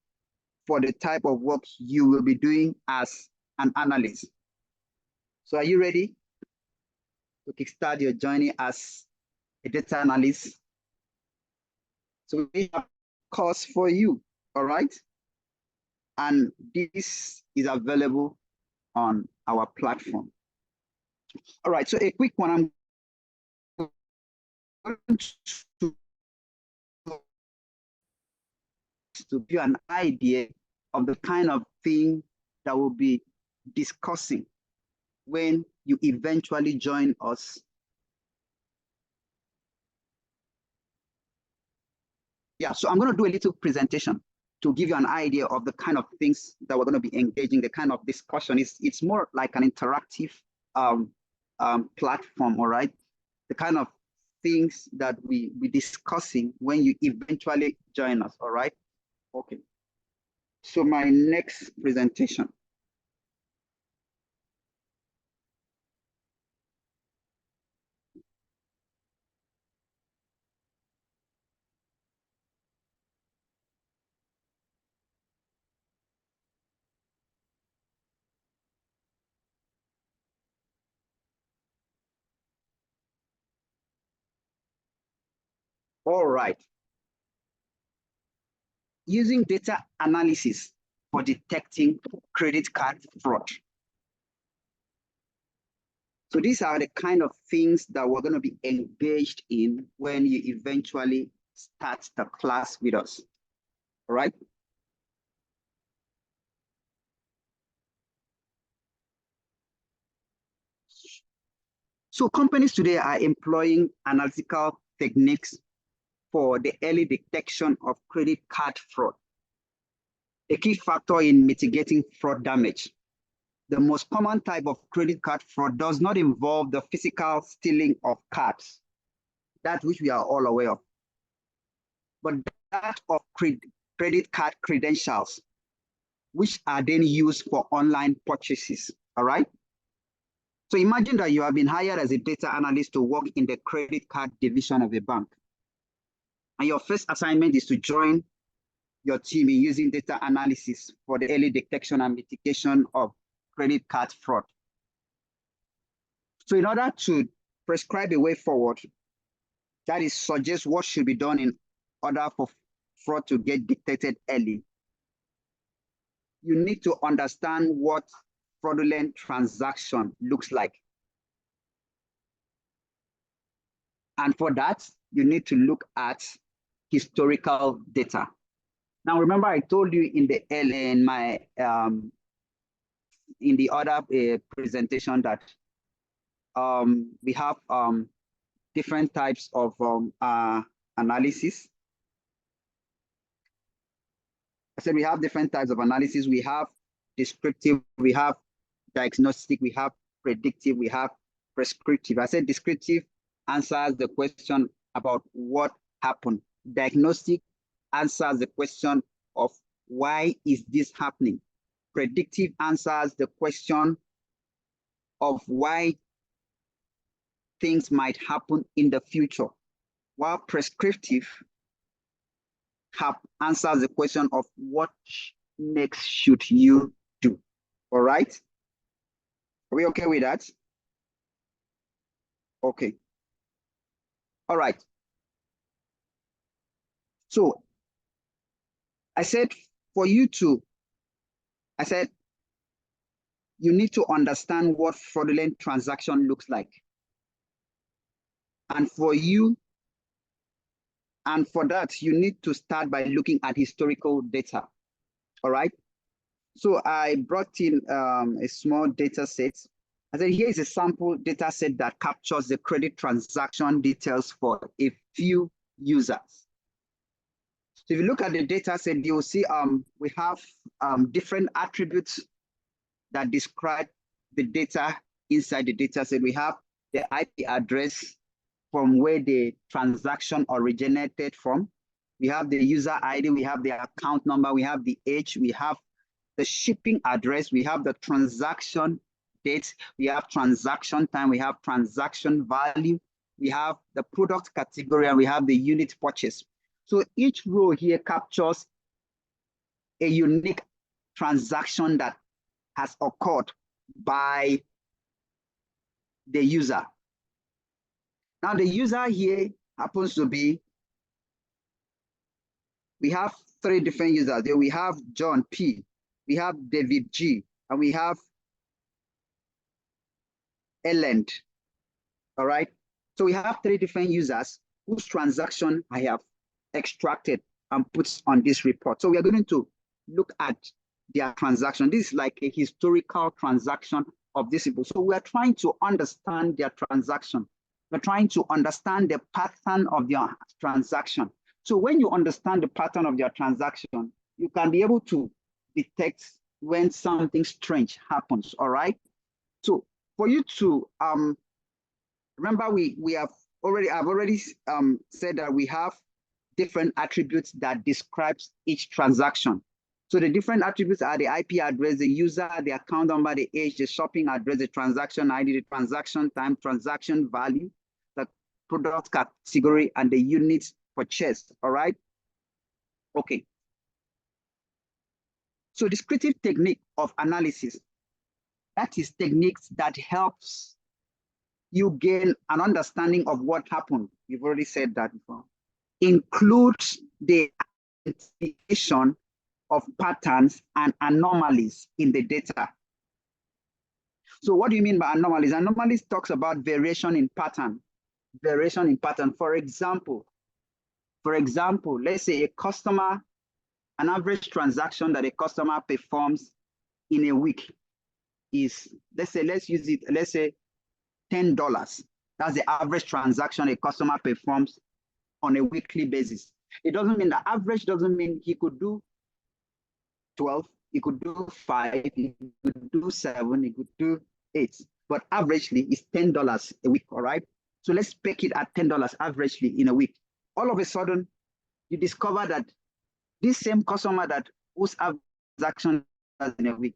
for the type of work you will be doing as an analyst. So are you ready to kickstart your journey as a data analyst? So we have a course for you, all right? And this is available on our platform. All right, so a quick one. I'm going to give you an idea of the kind of thing that we'll be discussing when you eventually join us. Yeah, so I'm going to do a little presentation to give you an idea of the kind of things that we're going to be engaging, the kind of discussion. It's more like an interactive platform, all right? The kind of things that we're discussing when you eventually join us, all right? Okay. So my next presentation. All right. Using data analysis for detecting credit card fraud. So these are the kind of things that we're going to be engaged in when you eventually start the class with us. All right. So companies today are employing analytical techniques for the early detection of credit card fraud, a key factor in mitigating fraud damage. The most common type of credit card fraud does not involve the physical stealing of cards, that which we are all aware of, but that of credit card credentials, which are then used for online purchases. All right. So imagine that you have been hired as a data analyst to work in the credit card division of a bank. And your first assignment is to join your team in using data analysis for the early detection and mitigation of credit card fraud. So in order to prescribe a way forward, that is suggest what should be done in order for fraud to get detected early, you need to understand what fraudulent transaction looks like. And for that, you need to look at historical data. Now, remember, I told you in the in my in the other presentation that we have different types of analysis. I said we have different types of analysis. We have descriptive, we have diagnostic, we have predictive, we have prescriptive. I said descriptive answers the question about what happened. Diagnostic answers the question of why is this happening. Predictive answers the question of why things might happen in the future, while prescriptive answers the question of what next should you do. All right? Are we okay with that? Okay. All right. So I said you need to understand what fraudulent transaction looks like. And for that, you need to start by looking at historical data. All right. So I brought in a small data set. I said, here is a sample data set that captures the credit transaction details for a few users. So if you look at the data set, you'll see we have different attributes that describe the data inside the data set. We have the IP address from where the transaction originated from. We have the user ID, we have the account number, we have the age, we have the shipping address, we have the transaction date, we have transaction time, we have transaction value, we have the product category, and we have the unit purchase. So each row here captures a unique transaction that has occurred by the user. Now the user here happens to be, we have three different users. There we have John P, we have David G, and we have Ellen. All right. So we have three different users whose transaction I have extracted and put on this report. So we are going to look at their transaction. This is like a historical transaction of these people. So we are trying to understand their transaction. We're trying to understand the pattern of their transaction. So when you understand the pattern of their transaction, you can be able to detect when something strange happens. All right. So for you to remember, I've already said that we have different attributes that describes each transaction. So the different attributes are the IP address, the user, the account number, the age, the shopping address, the transaction ID, the transaction time, transaction value, the product category, and the units purchased. All right. Okay. So descriptive technique of analysis, that is techniques that helps you gain an understanding of what happened. You've already said that before. Includes the identification of patterns and anomalies in the data. So what do you mean by anomalies? Anomalies talks about variation in pattern. Variation in pattern. For example, let's say an average transaction that a customer performs in a week is, let's say $10. That's the average transaction a customer performs on a weekly basis. It doesn't mean the average doesn't mean he could do 12, he could do 5, he could do 7, he could do 8. But averagely, it's $10 a week, all right? So let's pick it at $10 averagely in a week. All of a sudden, you discover that this same customer whose transaction in a week,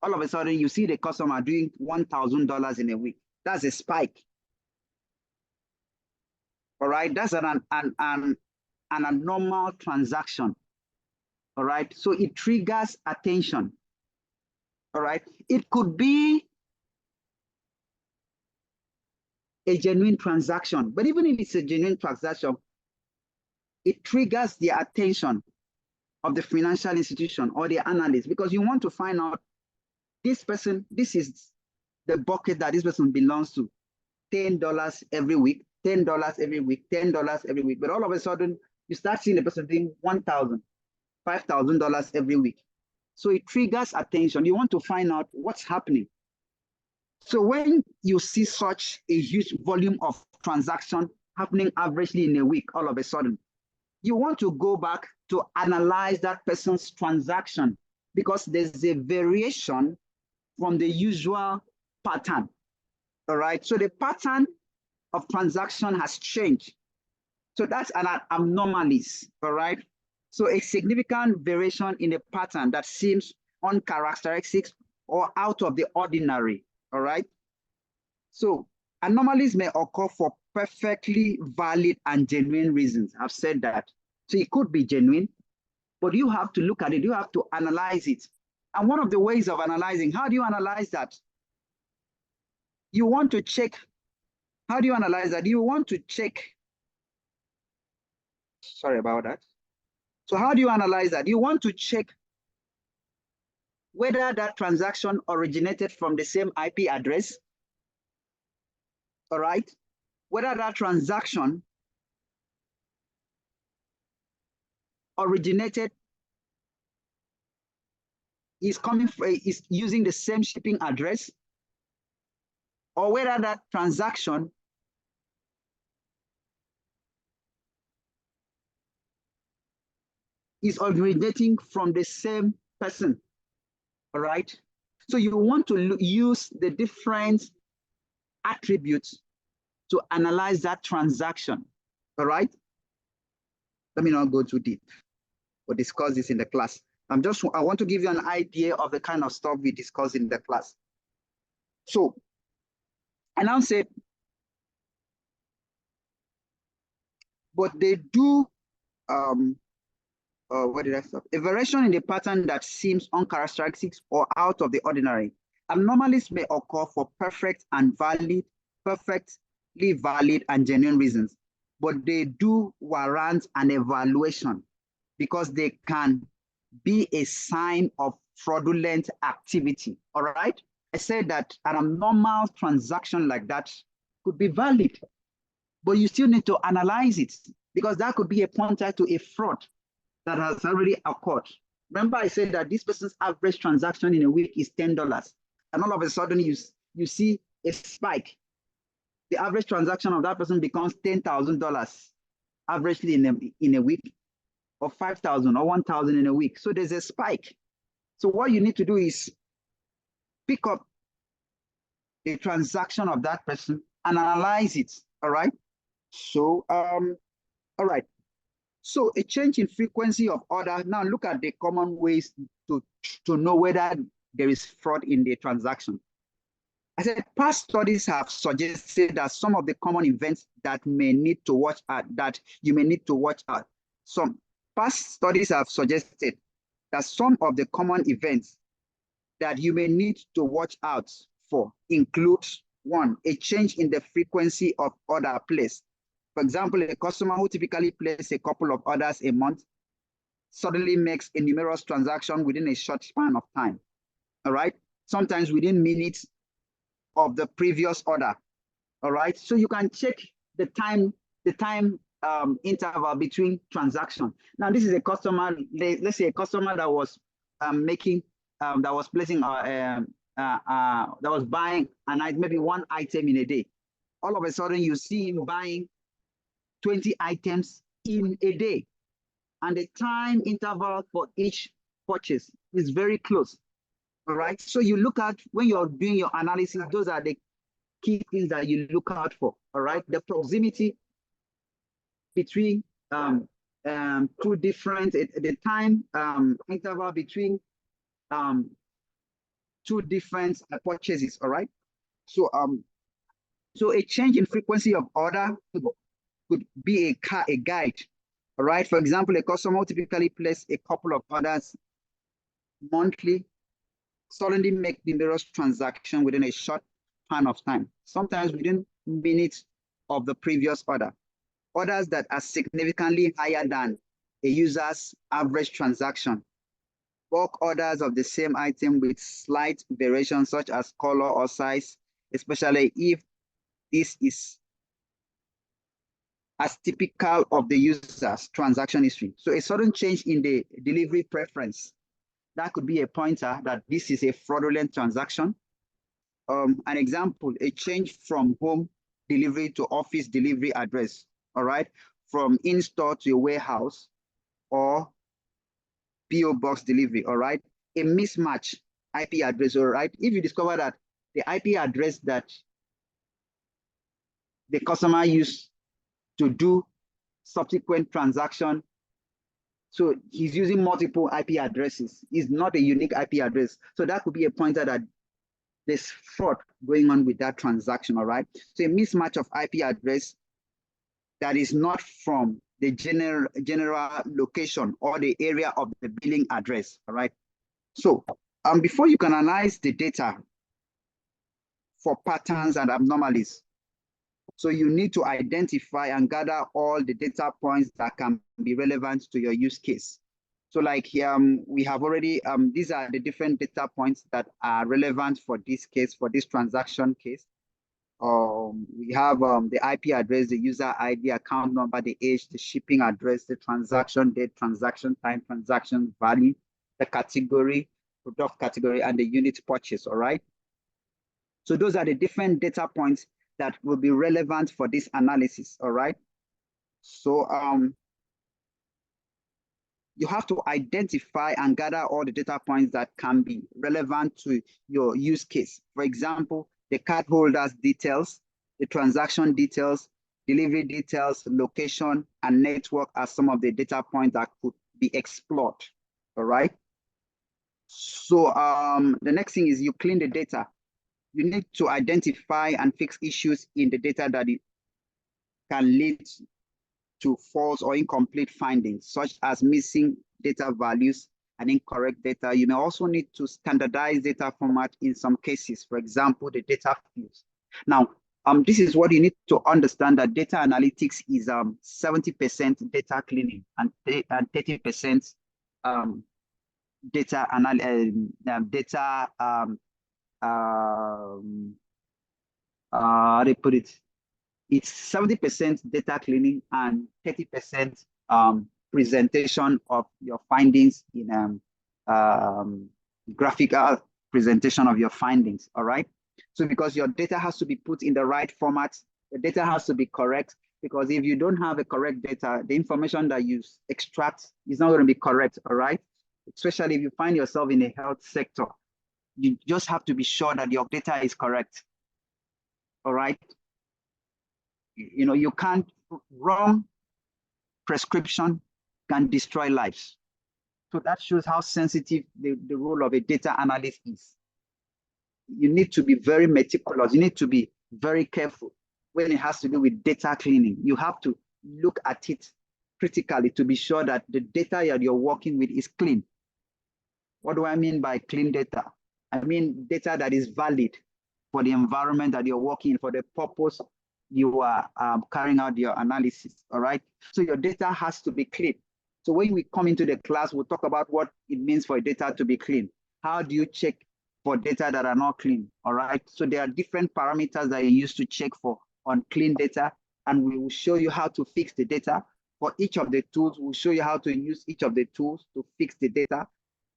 all of a sudden you see the customer doing $1,000 in a week. That's a spike. All right, that's an abnormal transaction. all right? So it triggers attention, all right? It could be a genuine transaction, but even if it's a genuine transaction, it triggers the attention of the financial institution or the analyst, because you want to find out this person, this is the bucket that this person belongs to. $10 every week, $10 every week, $10 every week. But all of a sudden, you start seeing the person doing $1,000, $5,000 every week. So it triggers attention. You want to find out what's happening. So when you see such a huge volume of transaction happening averagely in a week, all of a sudden, you want to go back to analyze that person's transaction, because there's a variation from the usual pattern. All right. So the pattern of transaction has changed. So that's an anomalies. All right. So a significant variation in a pattern that seems uncharacteristic or out of the ordinary. All right. So anomalies may occur for perfectly valid and genuine reasons. I've said that. So it could be genuine, but you have to look at it. You have to analyze it. And one of the ways of analyzing, how do you analyze that? You want to check. How do you analyze that? You want to check. Sorry about that. So how do you analyze that? You want to check whether that transaction originated from the same IP address. All right. Whether that transaction originated is using the same shipping address, or whether that transaction is originating from the same person. All right. So you want to use the different attributes to analyze that transaction. All right. Let me not go too deep. We'll discuss this in the class. I want to give you an idea of the kind of stuff we discuss in the class. So I now said, but they do where did I stop? A variation in the pattern that seems uncharacteristic or out of the ordinary. Anomalies may occur for perfectly valid and genuine reasons, but they do warrant an evaluation because they can be a sign of fraudulent activity. All right. I said that an abnormal transaction like that could be valid, but you still need to analyze it, because that could be a pointer to a fraud that has already occurred. Remember, I said that this person's average transaction in a week is $10, and all of a sudden you see a spike. The average transaction of that person becomes $10,000 averagely in a week, or 5,000 or 1,000 in a week. So there's a spike. So what you need to do is pick up the transaction of that person and analyze it. All right. So all right. So a change in frequency of order. Now look at the common ways to know whether there is fraud in the transaction. I said past studies have suggested that some of the common events that you may need to watch out. Some past studies have suggested that some of the common events that you may need to watch out for include: one, a change in the frequency of order placed. For example, a customer who typically places a couple of orders a month suddenly makes a numerous transaction within a short span of time. All right. Sometimes within minutes of the previous order. All right. So you can check the time interval between transactions. Now, this is a customer, let's say a customer that was that was placing that was buying maybe one item in a day. All of a sudden you see him buying 20 items in a day, and the time interval for each purchase is very close. All right. So you look at, when you're doing your analysis, those are the key things that you look out for. All right. The proximity between two different, the time interval between two different purchases. All right. So so a change in frequency of order could be a guide, All right. For example, a customer will typically place a couple of orders monthly, suddenly make numerous transactions within a short span of time, sometimes within minutes of the previous order. Orders that are significantly higher than a user's average transaction. Bulk orders of the same item with slight variations such as color or size, especially if this is as typical of the user's transaction history. So a sudden change in the delivery preference, that could be a pointer that this is a fraudulent transaction. An example, a change from home delivery to office delivery address, all right? From in-store to a warehouse or PO box delivery, all right? A mismatch IP address, all right? If you discover that the IP address that the customer used to do subsequent transaction, so he's using multiple IP addresses, is not a unique IP address. So that could be a pointer that there's fraud going on with that transaction, all right? So a mismatch of IP address that is not from the general location or the area of the billing address, all right? So before you can analyze the data for patterns and anomalies, so you need to identify and gather all the data points that can be relevant to your use case. So like we have already, these are the different data points that are relevant for this case, for this transaction case. We have the IP address, the user ID, account number, the age, the shipping address, the transaction date, transaction time, transaction value, the category, product category, and the unit purchase, all right? So those are the different data points that will be relevant for this analysis, all right? So you have to identify and gather all the data points that can be relevant to your use case. For example, the cardholder's details, the transaction details, delivery details, location, and network are some of the data points that could be explored, all right? So the next thing is you clean the data. You need to identify and fix issues in the data that it can lead to false or incomplete findings, such as missing data values and incorrect data. You may also need to standardize data format in some cases, for example, the data fields. Now, this is what you need to understand, that data analytics is 70% data cleaning and 30% data how they put it, it's 70% data cleaning and 30% presentation of your findings in graphical presentation of your findings, all right? So because your data has to be put in the right format, the data has to be correct, because if you don't have a correct data, the information that you extract is not going to be correct, all right? Especially if you find yourself in the health sector, you just have to be sure that your data is correct, all right? You know, you can't, wrong prescription can destroy lives. So that shows how sensitive the role of a data analyst is. You need to be very meticulous. You need to be very careful when it has to do with data cleaning. You have to look at it critically to be sure that the data that you're working with is clean. What do I mean by clean data? I mean data that is valid for the environment that you're working in, for the purpose you are carrying out your analysis, all right? So your data has to be clean. So when we come into the class, we'll talk about what it means for data to be clean. How do you check for data that are not clean, all right? So there are different parameters that you use to check for on clean data, and we will show you how to fix the data. For each of the tools, we'll show you how to use each of the tools to fix the data,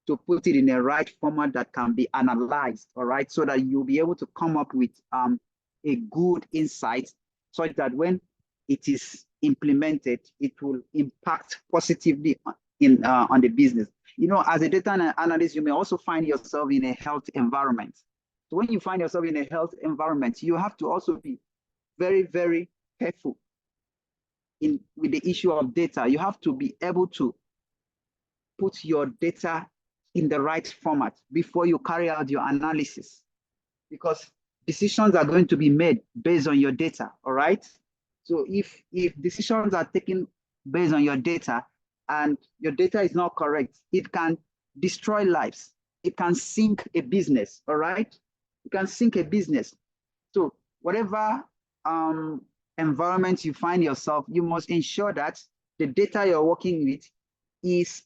to put it in a right format that can be analyzed, all right? So that you'll be able to come up with a good insight, so that when it is implemented, it will impact positively on the business. You know, as a data analyst, you may also find yourself in a health environment. So when you find yourself in a health environment, you have to also be very, very careful with the issue of data. You have to be able to put your data in the right format before you carry out your analysis, because decisions are going to be made based on your data, all right? So if decisions are taken based on your data, and your data is not correct, it can destroy lives. It can sink a business, all right? It can sink a business. So whatever environment you find yourself, you must ensure that the data you're working with is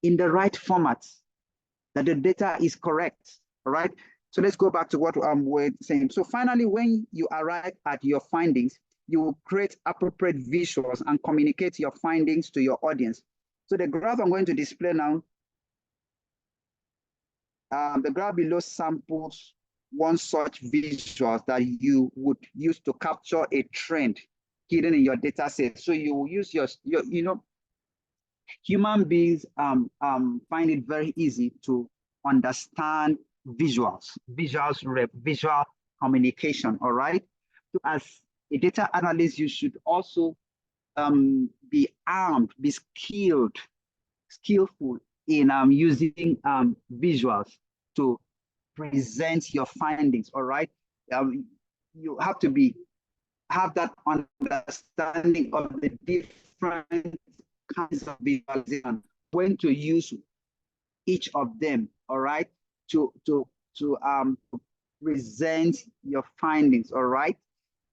in the right format, that the data is correct, all right? So let's go back to what we're saying. So finally, when you arrive at your findings, you will create appropriate visuals and communicate your findings to your audience. So the graph I'm going to display now, the graph below samples one such visuals that you would use to capture a trend hidden in your data set. So you will use your human beings find it very easy to understand visual communication, all right? So as a data analyst, you should also be armed, be skillful in using visuals to present your findings, all right? You have to have that understanding of the different kinds of visualization, when to use each of them, all right, to present your findings, all right?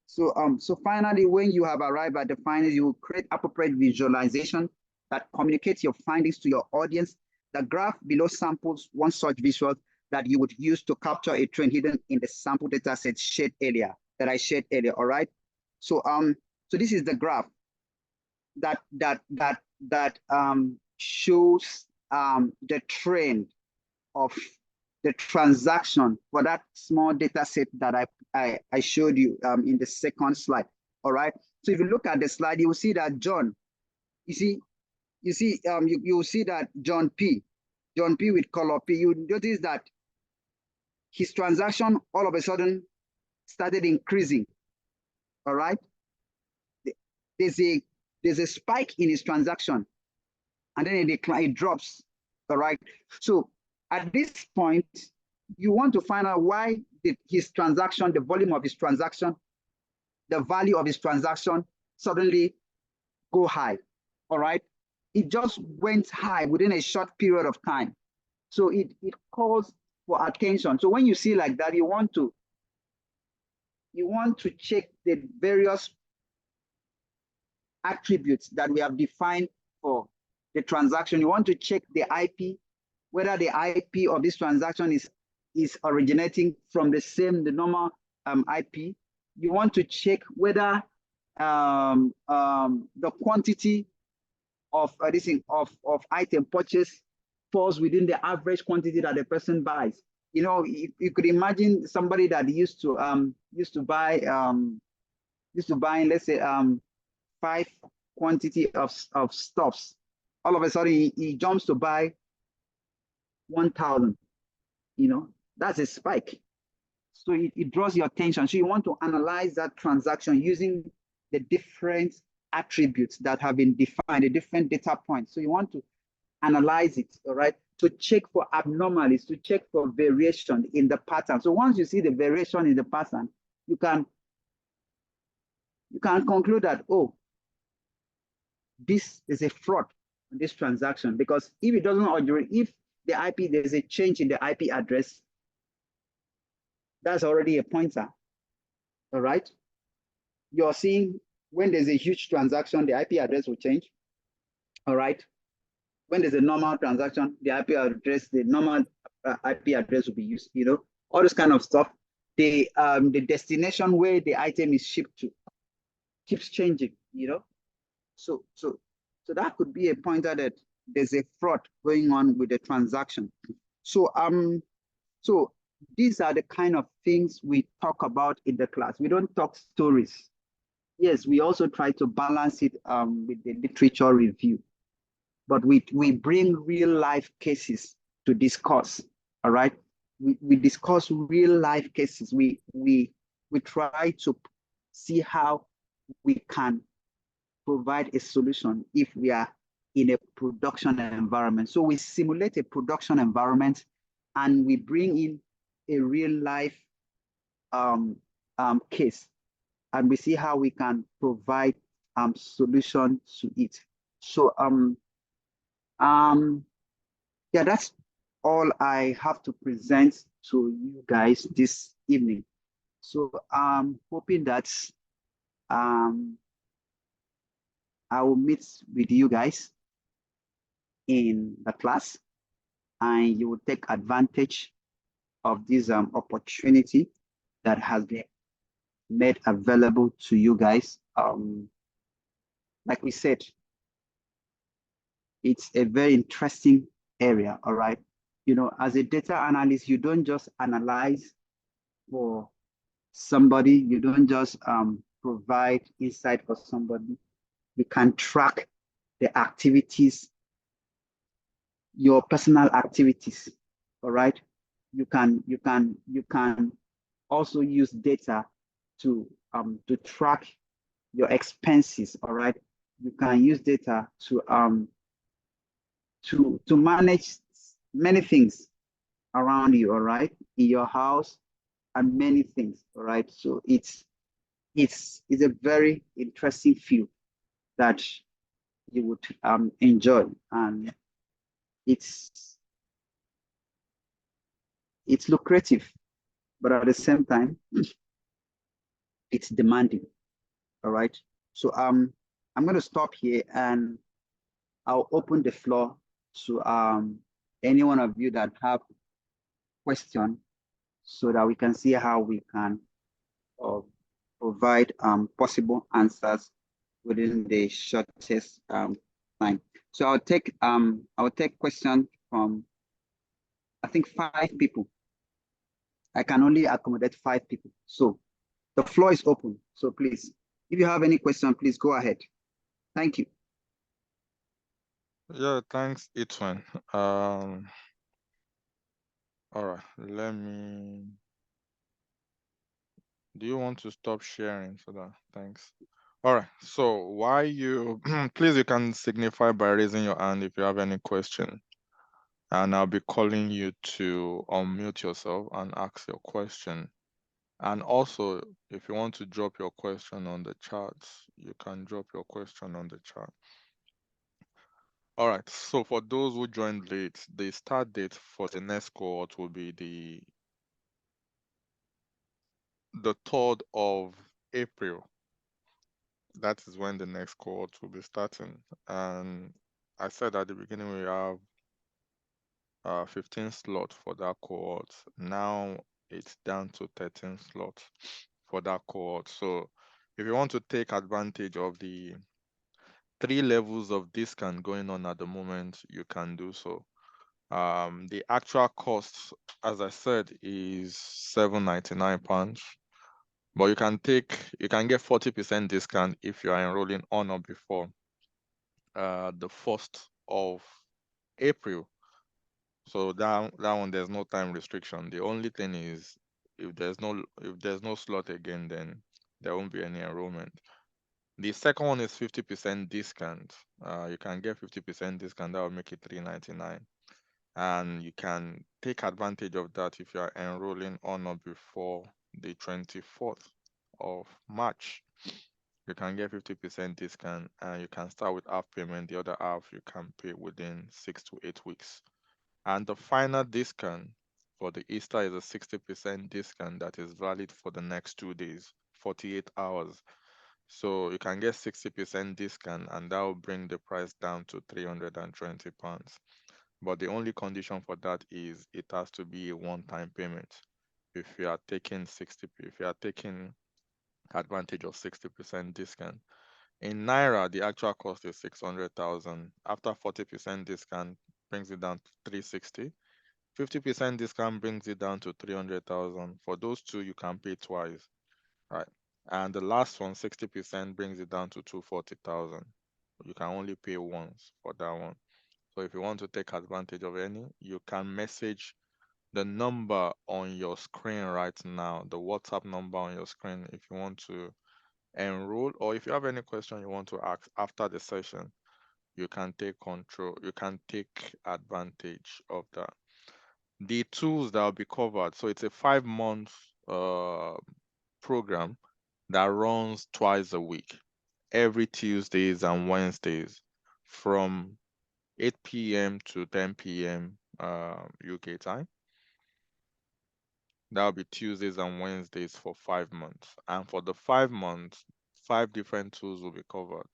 So finally, when you have arrived at the findings, you will create appropriate visualization that communicates your findings to your audience. The graph below samples one such visual that you would use to capture a trend hidden in the sample data set that I shared earlier, all right? So this is the graph that shows the trend of the transaction for that small data set that I showed you in the second slide. All right. So if you look at the slide, you will see that John, you will see that John P with color P, you notice that his transaction all of a sudden started increasing. All right. There's a spike in his transaction, and then it drops. All right. So at this point, you want to find out why did his transaction, the volume of his transaction, the value of his transaction suddenly go high. All right. It just went high within a short period of time. So it calls for attention. So when you see like that, you want to check the various attributes that we have defined for the transaction. You want to check the IP, whether the IP of this transaction is originating from the normal IP. You want to check whether the quantity of item purchase falls within the average quantity that the person buys. You know, you could imagine somebody that used to buy, let's say 5 quantity of stuffs. All of a sudden he jumps to buy 1,000. You know, that's a spike. So it draws your attention. So you want to analyze that transaction using the different attributes that have been defined, the different data points. So you want to analyze it, all right, to check for abnormalities, to check for variation in the pattern. So once you see the variation in the pattern, you can conclude that, oh, this is a fraud on this transaction, because if it doesn't originate, if the IP, there's a change in the IP address, that's already a pointer. All right. You're seeing when there's a huge transaction, the IP address will change. All right. When there's a normal transaction, the IP address, the normal IP address will be used, you know, all this kind of stuff. The destination where the item is shipped to keeps changing, you know. So that could be a pointer that there's a fraud going on with the transaction. So these are the kind of things we talk about in the class. We don't talk stories. Yes, we also try to balance it with the literature review, but we bring real life cases to discuss. All right, we discuss real life cases. We try to see how we can provide a solution if we are in a production environment. So we simulate a production environment and we bring in a real life case. and we see how we can provide solution to it. So yeah, that's all I have to present to you guys this evening. So I'm hoping that um I will meet with you guys in the class, and you will take advantage of this opportunity that has been made available to you guys. Like we said, it's a very interesting area, all right? You know, as a data analyst, you don't just analyze for somebody, you don't just provide insight for somebody. You can track the activities, your personal activities, all right? You can also use data to track your expenses, all right? You can use data to manage many things around you, all right, in your house and many things, all right. So it's a very interesting field that you would enjoy, and it's it's lucrative, but at the same time, it's demanding, all right. So I'm going to stop here, and I'll open the floor to any one of you that have question, so that we can see how we can uh, provide possible answers within the shortest time. So I'll take question from, I think, 5 people. I can only accommodate 5 people. So the floor is open. So please, if you have any question, please go ahead. Thank you. Yeah, thanks, Itwan. All right, do you want to stop sharing so that, thanks. All right, so why you, please, you can signify by raising your hand if you have any question, and I'll be calling you to unmute yourself and ask your question. And also, if you want to drop your question on the chat, you can drop your question on the chat. All right, so for those who joined late, the start date for the next cohort will be the 3rd of April. That is when the next cohort will be starting. And I said at the beginning we have 15 slots for that cohort. Now it's down to 13 slots for that cohort. So if you want to take advantage of the 3 levels of discount going on at the moment, you can do so. The actual cost, as I said, is £7.99, but you can get 40% discount if you are enrolling on or before the 1st of April. So that one, there's no time restriction. The only thing is, if there's no slot again, then there won't be any enrollment. The second one is 50% discount. You can get 50% discount. That will make it $3.99, and you can take advantage of that if you are enrolling on or before the 24th of March. You can get 50% discount, and you can start with half payment. The other half you can pay within 6 to 8 weeks. And the final discount for the Easter is a 60% discount that is valid for the next 2 days, 48 hours. So you can get 60% discount, and that will bring the price down to £320. But the only condition for that is it has to be a one-time payment. If you are taking advantage of 60% discount. In Naira, the actual cost is 600,000. After 40% discount brings it down to 360. 50% discount brings it down to 300,000. For those two, you can pay twice, right? And the last one, 60%, brings it down to 240,000. You can only pay once for that one. So if you want to take advantage of any, you can message the number on your screen right now, the WhatsApp number on your screen, if you want to enroll, or if you have any question you want to ask after the session, you can take advantage of that. The tools that will be covered, so it's a 5-month program. that runs twice a week, every Tuesdays and Wednesdays from 8 p.m. to 10 p.m. UK time. That'll be Tuesdays and Wednesdays for 5 months. And for the 5 months, five different tools will be covered.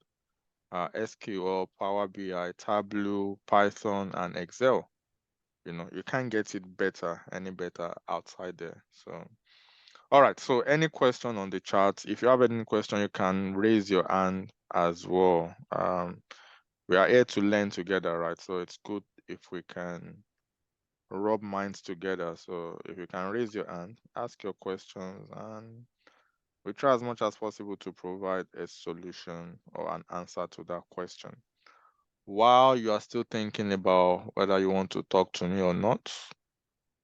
SQL, Power BI, Tableau, Python, and Excel. You can't get it better, any better outside there. So, all right. So, any question on the chat? If you have any question, you can raise your hand as well. We are here to learn together, right? So it's good if we can rub minds together. So if you can raise your hand, ask your questions, and we try as much as possible to provide a solution or an answer to that question. While you are still thinking about whether you want to talk to me or not,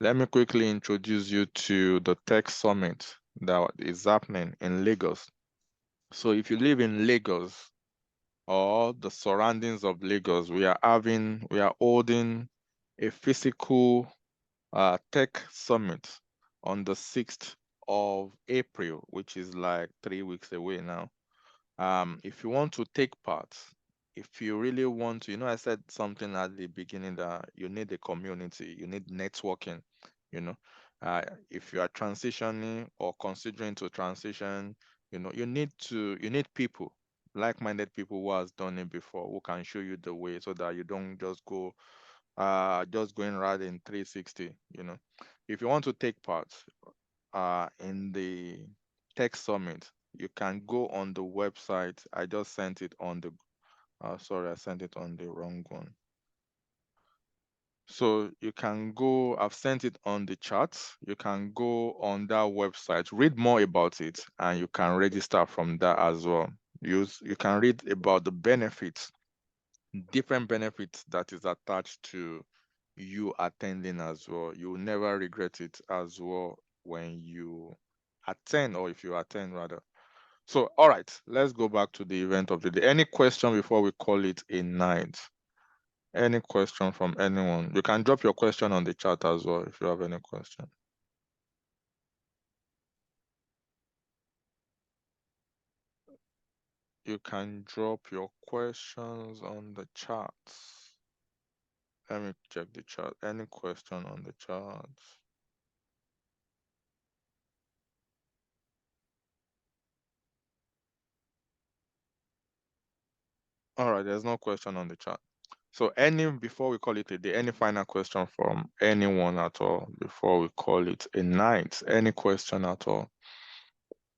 let me quickly introduce you to the Tech Summit that is happening in Lagos. So if you live in Lagos or the surroundings of Lagos, we are holding a physical tech summit on the 6th of April, which is like 3 weeks away now. If you want to take part, if you really want to, I said something at the beginning that you need a community, you need networking, you know. If you are transitioning or considering to transition, you need people, like-minded people who has done it before, who can show you the way so that you don't just going right in 360. If you want to take part in the tech summit, you can go on the website. I just sent it on the sorry, I sent it on the wrong one. So you can go, I've sent it on the chat. You can go on that website, read more about it, and you can register from there as well. You can read about the benefits, different benefits that is attached to you attending as well. You will never regret it as well when you attend, or if you attend rather. So, all right, let's go back to the event of the day. Any question before we call it a night? Any question from anyone? You can drop your question on the chat as well if you have any question. You can drop your questions on the chat. Let me check the chat. Any question on the chat? All right, there's no question on the chat. So before we call it a day, any final question from anyone at all before we call it a night? Any question at all?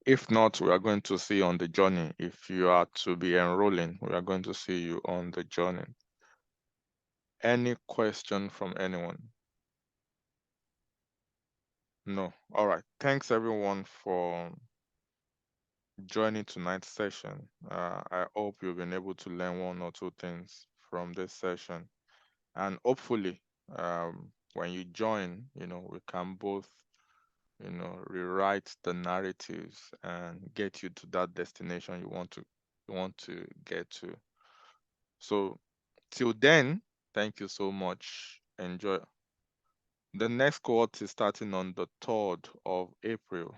If not, we are going to see you on the journey. If you are to be enrolling, we are going to see you on the journey. Any question from anyone? No. All right. Thanks everyone for joining tonight's session. I hope you've been able to learn one or two things from this session. And hopefully, when you join, we can both, rewrite the narratives and get you to that destination you want to get to. So till then, thank you so much. Enjoy. The next cohort is starting on the 3rd of April.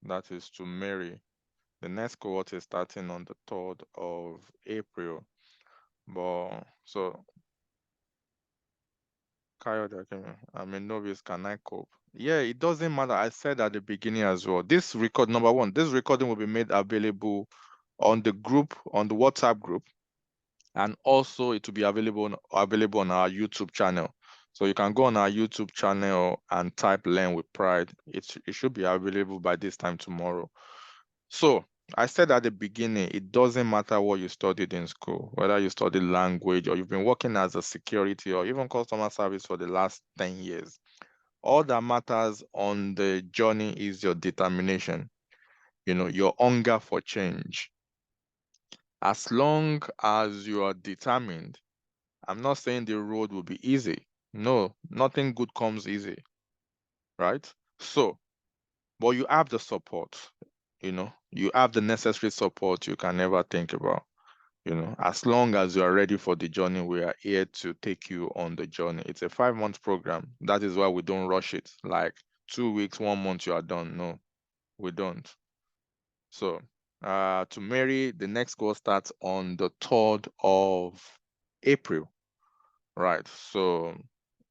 That is to Mary. The next cohort is starting on the 3rd of April. But so Kayode, I'm a novice. Can I cope? Yeah, it doesn't matter. I said at the beginning as well. This number one, this recording will be made available on the group, on the WhatsApp group, and also it will be available on our YouTube channel. So you can go on our YouTube channel and type "Learn with Pride." It should be available by this time tomorrow. So I said at the beginning, it doesn't matter what you studied in school, whether you studied language or you've been working as a security or even customer service for the last 10 years. All that matters on the journey is your determination, your hunger for change. As long as you are determined, I'm not saying the road will be easy. No, nothing good comes easy, right? So, but you have the support, you have the necessary support you can never think about. As long as you are ready for the journey, we are here to take you on the journey. It's a 5-month program. That is why we don't rush it. Like 2 weeks, 1 month, you are done. No, we don't. So to Mary, the next course starts on the 3rd of April, right? So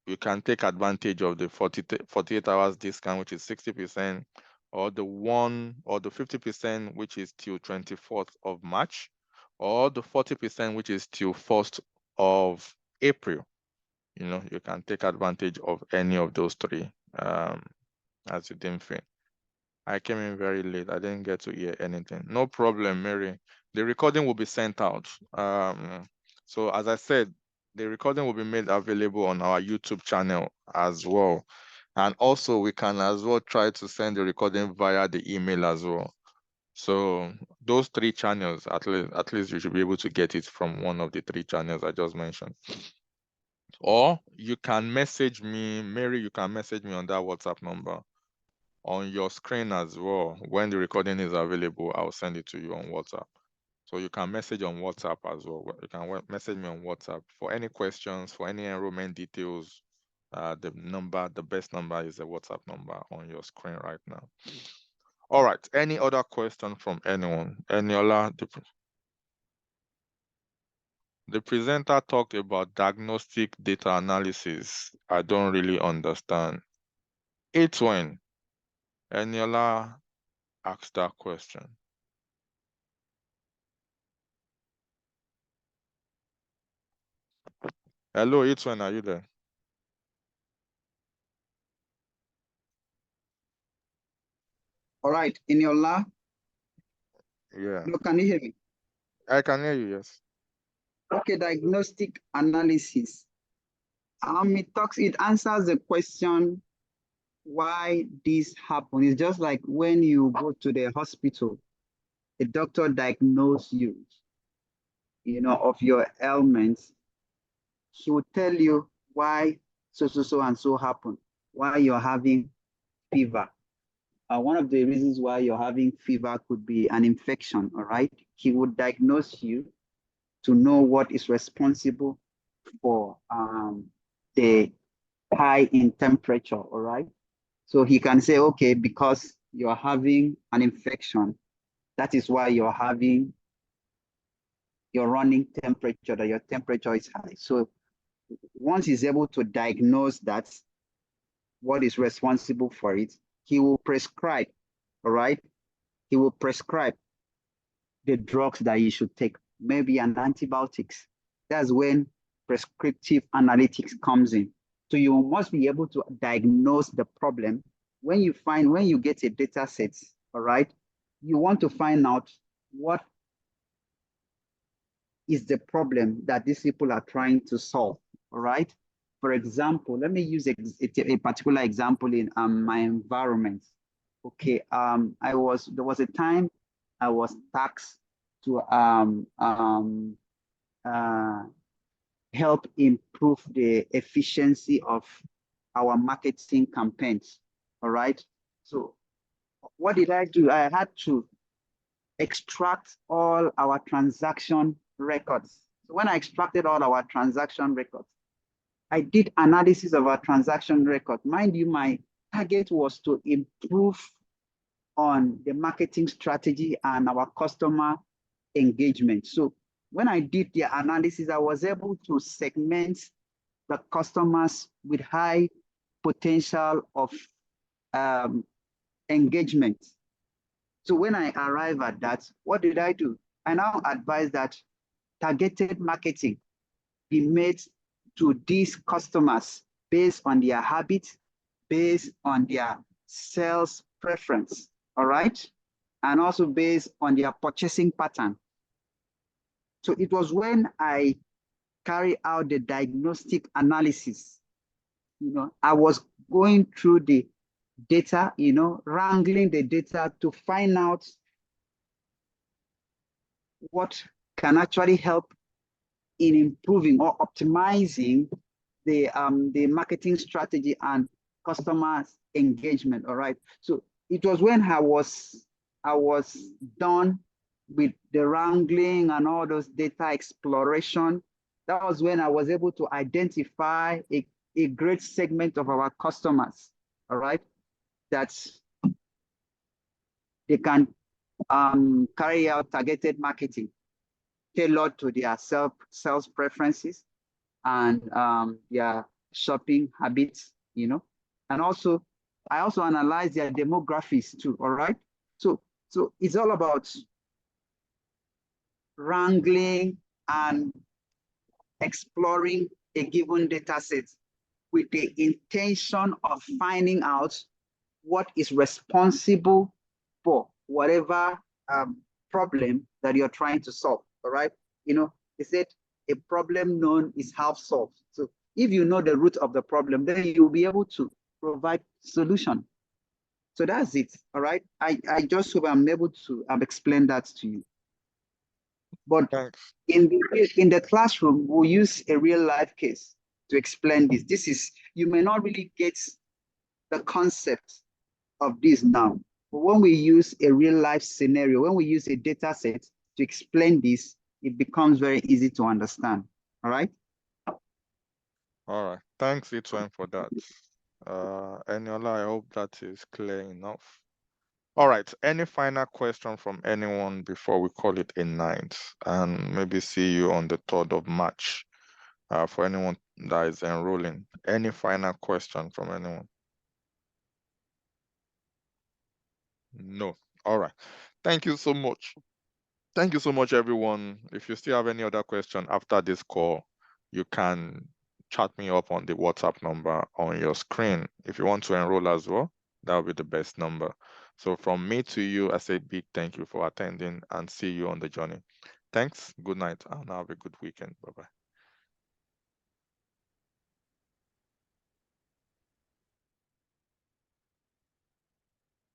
you can take advantage of the 48 hours discount, which is 60%, or the 50%, which is till 24th of March, or the 40%, which is till 1st of April. You know, you can take advantage of any of those three as you deem fit. I came in very late. I didn't get to hear anything. No problem, Mary. The recording will be sent out. So as I said, the recording will be made available on our YouTube channel as well. And also we can as well try to send the recording via the email as well. So those three channels, at least you should be able to get it from one of the three channels I just mentioned. Or you can message me, Mary, you can message me on that WhatsApp number on your screen as well. When the recording is available, I'll send it to you on WhatsApp. So you can message on WhatsApp as well. You can message me on WhatsApp for any questions, for any enrollment details. The best number is the WhatsApp number on your screen right now. All right. Any other question from anyone? Eniola, the presenter talked about diagnostic data analysis. I don't really understand. It's when Eniola asked that question. Hello, it's when, are you there? All right, in your lab, Yeah, no, can you hear me? I can hear you, yes. Okay, diagnostic analysis. It answers the question why this happened. It's just like when you go to the hospital, a doctor diagnoses you, of your ailments. He will tell you why so and so happened, why you're having fever. One of the reasons why you're having fever could be an infection, all right? He would diagnose you to know what is responsible for the high in temperature, all right? So he can say, okay, because you're having an infection, that is why you're having your running temperature, that your temperature is high. So once he's able to diagnose that, what is responsible for it, he will prescribe, all right? He will prescribe the drugs that you should take, maybe an antibiotics. That's when prescriptive analytics comes in. So you must be able to diagnose the problem. When you get a data set, all right, you want to find out what is the problem that these people are trying to solve, all right? For example, let me use a particular example in my environment. Okay, there was a time I was tasked to help improve the efficiency of our marketing campaigns. All right. So what did I do? I had to extract all our transaction records. So when I extracted all our transaction records, I did analysis of our transaction record. Mind you, my target was to improve on the marketing strategy and our customer engagement. So when I did the analysis, I was able to segment the customers with high potential of engagement. So when I arrive at that, what did I do? I now advise that targeted marketing be made to these customers based on their habits, based on their sales preference, all right? And also based on their purchasing pattern. So it was when I carry out the diagnostic analysis, I was going through the data, wrangling the data to find out what can actually help in improving or optimizing the marketing strategy and customer engagement. All right. So it was when I was done with the wrangling and all those data exploration. That was when I was able to identify a great segment of our customers. All right. That they can carry out targeted marketing tailored to their sales preferences and their shopping habits, and also I also analyze their demographics too. All right. So it's all about wrangling and exploring a given data set with the intention of finding out what is responsible for whatever problem that you're trying to solve. All right. They said a problem known is half solved. So if you know the root of the problem, then you'll be able to provide solution. So that's it. All right. I just hope I'm able to explain that to you. But Thanks. in the classroom, we'll use a real life case to explain this. You may not really get the concept of this now. But when we use a real life scenario, when we use a data set to explain this, it becomes very easy to understand. All right. All right. Thanks, Itwen, for that. Eniola, I hope that is clear enough. All right. Any final question from anyone before we call it a night? And maybe see you on the 3rd of March for anyone that is enrolling. Any final question from anyone? No. All right. Thank you so much. Thank you so much, everyone. If you still have any other question after this call, you can chat me up on the WhatsApp number on your screen. If you want to enroll as well, that will be the best number. So from me to you, I say big thank you for attending and see you on the journey. Thanks. Good night and have a good weekend. Bye-bye.